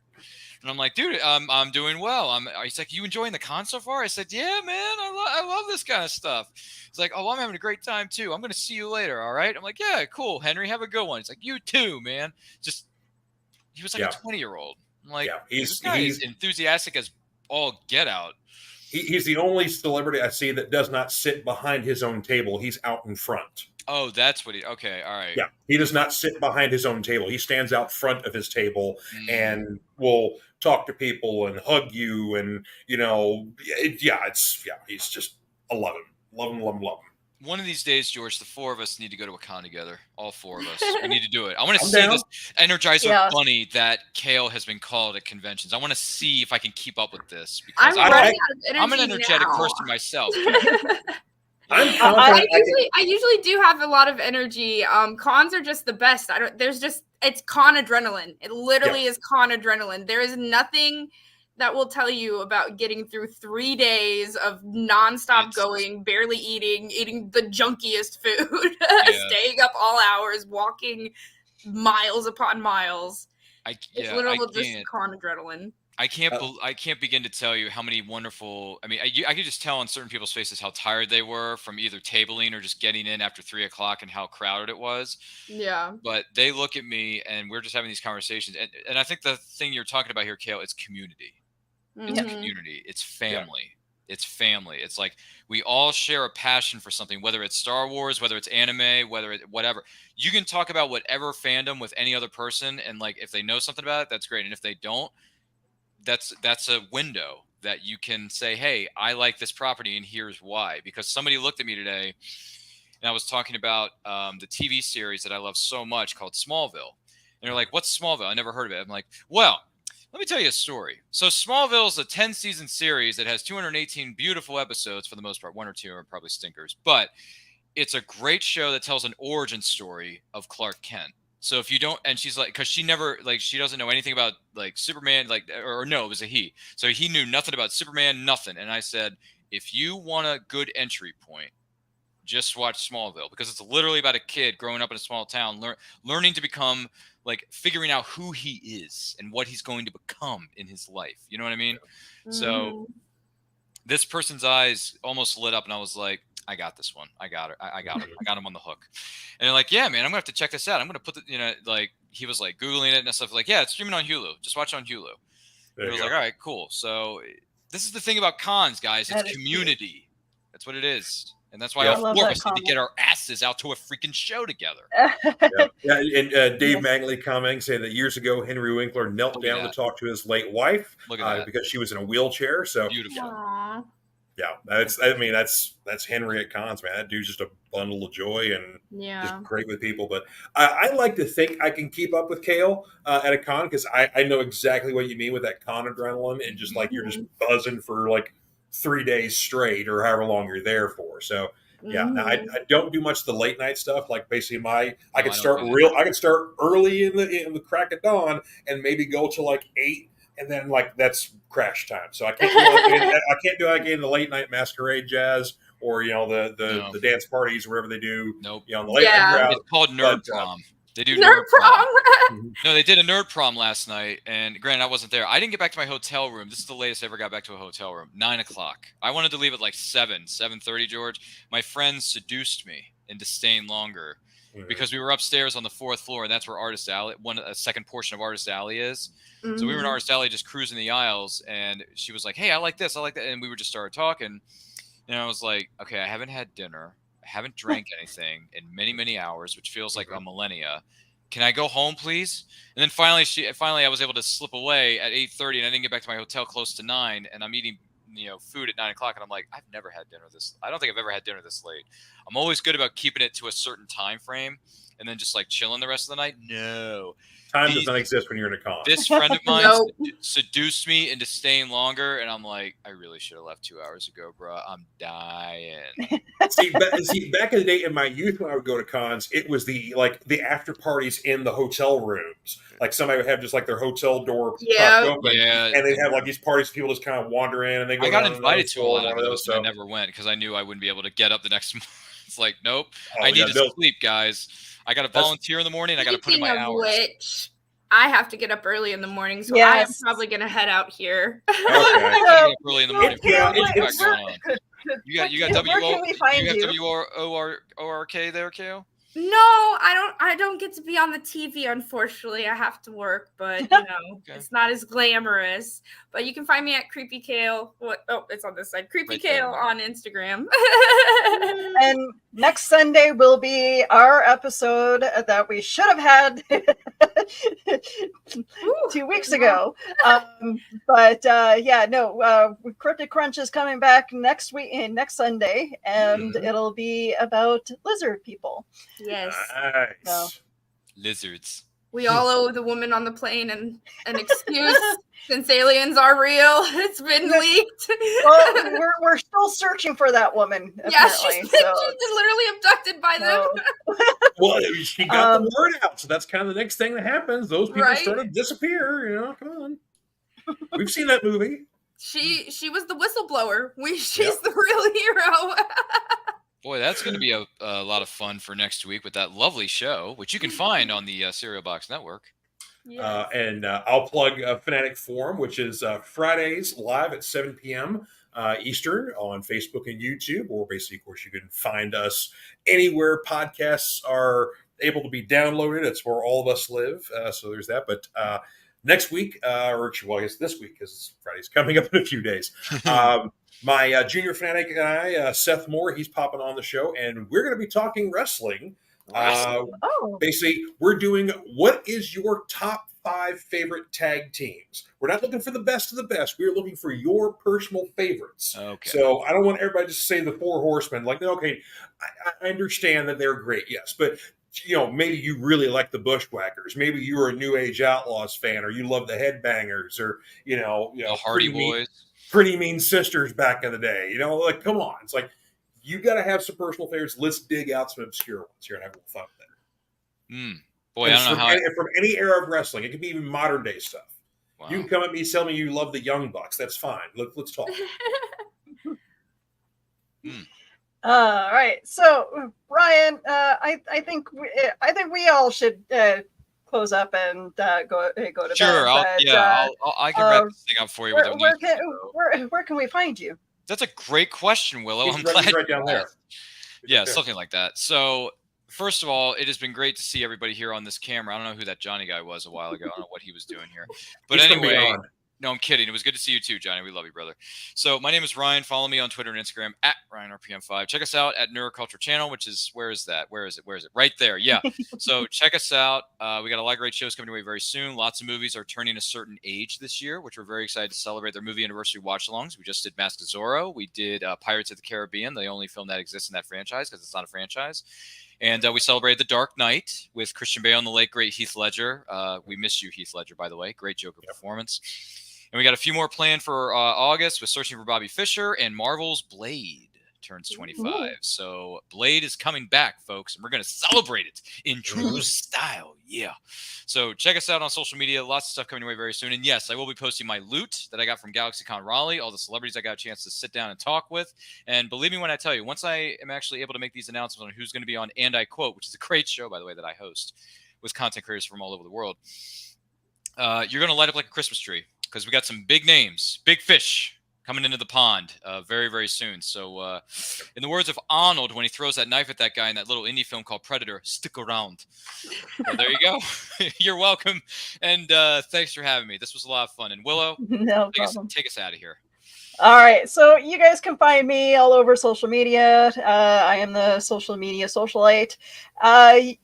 And I'm like, dude, I'm doing well. He's like, you enjoying the con so far? I said, yeah, man, I love this kind of stuff. He's like, oh, I'm having a great time too. I'm going to see you later. All right. I'm like, yeah, cool, Henry, have a good one. He's like, you too, man. He was like a 20-year-old. I'm like, this guy is enthusiastic as all get out.
He's the only celebrity I see that does not sit behind his own table. He's out in front.
Oh, that's what okay, all right.
Yeah, he does not sit behind his own table. He stands out front of his table and will talk to people and hug you, and he's just I love him. Love him.
one of these days, George, the four of us need to go to a con together. All four of us. We need to do it. I want to
I'm
see
down.
this Energizer
Yeah.
bunny that Kale has been called at conventions. I want to see if I can keep up with this
I'm
because
running out of energy
I'm an energetic
now.
person myself.
I'm
I
confident.
I usually do have a lot of energy. Cons are just the best. It's con adrenaline. It literally is con adrenaline. There is nothing that will tell you about getting through 3 days of nonstop going, barely eating the junkiest food, staying up all hours, walking miles upon miles. It's literally just con adrenaline.
I can't begin to tell you how many wonderful. I mean, I could just tell on certain people's faces how tired they were from either tabling or just getting in after 3 o'clock and how crowded it was.
Yeah.
But they look at me and we're just having these conversations. And I think the thing you're talking about here, Kale, it's community. It's community. It's family. It's family. It's like we all share a passion for something, whether it's Star Wars, whether it's anime, whatever. You can talk about whatever fandom with any other person, and like if they know something about it, that's great. And if they don't, that's a window that you can say, hey, I like this property and here's why. Because somebody looked at me today and I was talking about the TV series that I love so much called Smallville. And they're like, what's Smallville? I never heard of it. I'm like, well, let me tell you a story. So Smallville is a 10-season series that has 218 beautiful episodes for the most part. 1 or 2 are probably stinkers. But it's a great show that tells an origin story of Clark Kent. So if you don't, and she's like, because she never, like, she doesn't know anything about, like, Superman, like, or no, it was a he. So he knew nothing about Superman, nothing. And I said, if you want a good entry point, just watch Smallville, because it's literally about a kid growing up in a small town, learning to become, like, figuring out who he is and what he's going to become in his life. You know what I mean? So this person's eyes almost lit up, and I was like, I got this one. I got it. I got him. I got him on the hook. And they're like, yeah, man, I'm gonna have to check this out. I'm gonna put the, like, he was like Googling it and stuff. Like, yeah, it's streaming on Hulu. Just watch it on Hulu. And I was like, all right, cool. So this is the thing about cons, guys. It's community. That's what it is. And that's why all four of us need to get our asses out to a freaking show together.
And Dave Mangley commenting saying that years ago, Henry Winkler knelt down to talk to his late wife because she was in a wheelchair. So
beautiful.
Aww.
Yeah, that's Henry at cons, man. That dude's just a bundle of joy and just great with people. But I like to think I can keep up with Kale at a con, because I know exactly what you mean with that con adrenaline, and just like you're just buzzing for like 3 days straight or however long you're there for. So now I don't do much of the late night stuff. Like basically I could start early in the crack of dawn and maybe go till like 8. And then, like, that's crash time. So I can't do like in the late night masquerade jazz, or the dance parties, wherever they do.
Nope.
The late night crowd.
It's called Nerd Prom. They do
Nerd Prom.
No, they did a Nerd Prom last night, and granted, I wasn't there. I didn't get back to my hotel room. This is the latest I ever got back to a hotel room. 9 o'clock. I wanted to leave at like 7:30. George, my friends seduced me into staying longer. Because we were upstairs on the 4th floor, and that's where Artist Alley, a second portion of Artist Alley is. So we were in Artist Alley just cruising the aisles, and she was like, hey, I like this, I like that. And we were just started talking. And I was like, okay, I haven't had dinner. I haven't drank anything in many, many hours, which feels like a millennia. Can I go home, please? And then finally I was able to slip away at 8:30, and I didn't get back to my hotel close to 9, and I'm eating food at 9 o'clock, and I'm like, I've never had dinner I don't think I've ever had dinner this late. I'm always good about keeping it to a certain time frame and then just like chilling the rest of the night. No.
Time does not exist when you're in a con.
This friend of mine seduced me into staying longer, and I'm like, I really should have left 2 hours ago, bro. I'm dying.
see, back in the day in my youth when I would go to cons, it was the after parties in the hotel rooms. Like somebody would have just like their hotel door propped open, and they'd have like these parties. People just kind of wander in, and they go.
I got invited to a lot of those, but I never went because I knew I wouldn't be able to get up the next morning. It's like, nope, I need to sleep, guys. I got to volunteer in the morning. I got to put in my hours.
Which, I have to get up early in the morning, so I am probably going to head out here.
Okay. I get up early in the morning. You got WORK there, Kale?
No, I don't get to be on the TV, unfortunately. I have to work, but it's not as glamorous. But you can find me at Creepy Kale. It's on this side. Creepy Kale on Instagram.
And next Sunday will be our episode that we should have had 2 weeks ago. Cryptic Crunch is coming back next Sunday, and it'll be about lizard people.
Yes.
Nice.
So.
Lizards.
We all owe the woman on the plane an excuse since aliens are real. It's been leaked.
Well, we're still searching for that woman.
Yeah, she's been literally abducted by them.
Well, she got the word out, so that's kind of the next thing that happens. Those people start to disappear. Come on. We've seen that movie.
She was the whistleblower. She's the real hero.
Boy, that's going to be a lot of fun for next week with that lovely show, which you can find on the Cereal Box Network.
Yes.
And I'll plug Fanatic Forum, which is Fridays live at 7 p.m. Eastern on Facebook and YouTube, or basically, of course, you can find us anywhere podcasts are able to be downloaded. It's where all of us live. So there's that. But next week, or actually, I guess this week, because Friday's coming up in a few days. My junior fanatic guy, Seth Moore, he's popping on the show, and we're going to be talking wrestling. Basically, we're doing what is your top 5 favorite tag teams. We're not looking for the best of the best. We're looking for your personal favorites.
Okay.
So I don't want everybody to say the 4 horsemen. Like, okay, I understand that they're great, yes, but maybe you really like the Bushwhackers. Maybe you were a New Age Outlaws fan, or you love the Headbangers, or
the Hardy Boys.
Pretty Mean Sisters back in the day. Like, come on. It's like, you got to have some personal favorites. Let's dig out some obscure ones here and have a little fun there.
Boy, I don't know
from any era of wrestling. It could be even modern day stuff. Wow. You can come at me, tell me you love the Young Bucks. That's fine. Let's talk.
All right. So, Ryan, I think we all should close up and go to bed.
Sure. I can wrap this thing up for you.
Where can we find you?
That's a great question, Willow.
I'm glad right down there.
Yeah, something like that. So, first of all, it has been great to see everybody here on this camera. I don't know who that Johnny guy was a while ago. I don't know what he was doing here. But anyway, no, I'm kidding. It was good to see you too, Johnny. We love you, brother. So my name is Ryan. Follow me on Twitter and Instagram at RyanRPM5. Check us out at Neuroculture Channel, which is, where is that? Where is it? Right there. Yeah. So check us out. We got a lot of great shows coming away very soon. Lots of movies are turning a certain age this year, which we're very excited to celebrate their movie anniversary watch-alongs. We just did Mask of Zorro. We did Pirates of the Caribbean, the only film that exists in that franchise because it's not a franchise. And we celebrated The Dark Knight with Christian Bale and the late, great Heath Ledger. We miss you, Heath Ledger, by the way. Great Joker performance. And we got a few more planned for August with Searching for Bobby Fischer, and Marvel's Blade turns 25. Ooh. So Blade is coming back, folks, and we're going to celebrate it in true style. Yeah. So check us out on social media. Lots of stuff coming away very soon. And yes, I will be posting my loot that I got from GalaxyCon Raleigh, all the celebrities I got a chance to sit down and talk with. And believe me when I tell you, once I am actually able to make these announcements on who's going to be on And I Quote, which is a great show, by the way, that I host with content creators from all over the world, you're going to light up like a Christmas tree. Because we got some big names, big fish coming into the pond very, very soon. So in the words of Arnold, when he throws that knife at that guy in that little indie film called Predator, stick around. Well, there you go. You're welcome. And thanks for having me. This was a lot of fun. And Willow, take us out of here.
All right. So you guys can find me all over social media. I am the social media socialite. I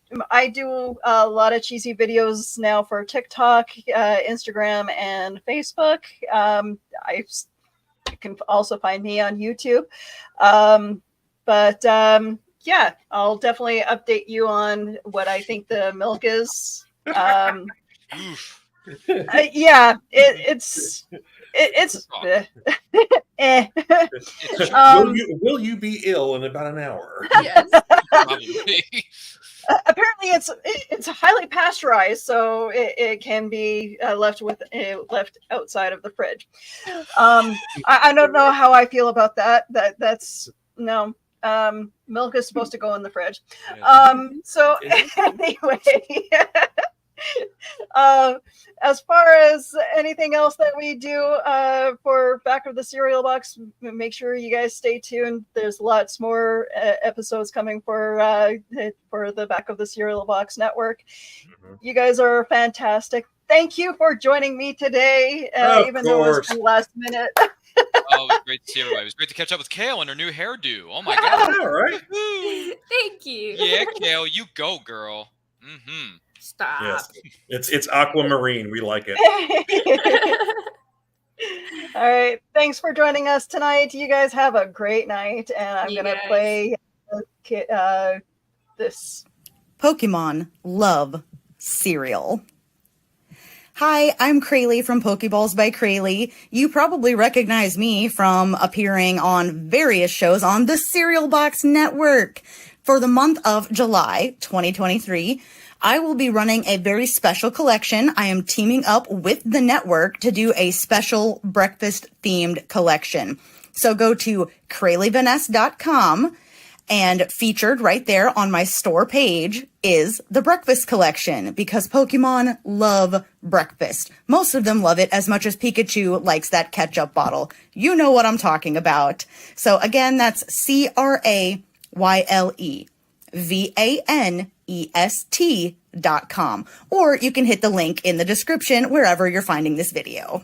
do a lot of cheesy videos now for TikTok, Instagram, and Facebook. You can also find me on YouTube. Yeah, I'll definitely update you on what I think the milk is. Yeah, it's
will you be ill in about an hour?
Yes.
Probably.
Apparently it's highly pasteurized, so it can be left outside of the fridge. I don't know how I feel about that. That's no. Milk is supposed to go in the fridge.
Yeah.
So anyway, as far as anything else that we do for Back of the Cereal Box, make sure you guys stay tuned. There's lots more episodes coming for the Back of the Cereal Box network. Mm-hmm. You guys are fantastic. Thank you for joining me today, even though it was the last minute.
Oh, it was great to see everybody. It was great to catch up with Kale and her new hairdo. Oh my god!
All right.
Thank you.
Yeah, Kale, you go, girl. Mm-hmm.
Stop.
Yes, it's aquamarine. We like it.
All right. Thanks for joining us tonight. You guys have a great night. And I'm going to play this
Pokemon Love Cereal. Hi, I'm Krayley from Pokeballs by Krayley. You probably recognize me from appearing on various shows on the Cereal Box Network. For the month of July 2023, I will be running a very special collection. I am teaming up with the network to do a special breakfast-themed collection. So go to KrayleyVaness.com, and featured right there on my store page is the breakfast collection, because Pokemon love breakfast. Most of them love it as much as Pikachu likes that ketchup bottle. You know what I'm talking about. So again, that's KrayleyVanest.com. Or you can hit the link in the description wherever you're finding this video.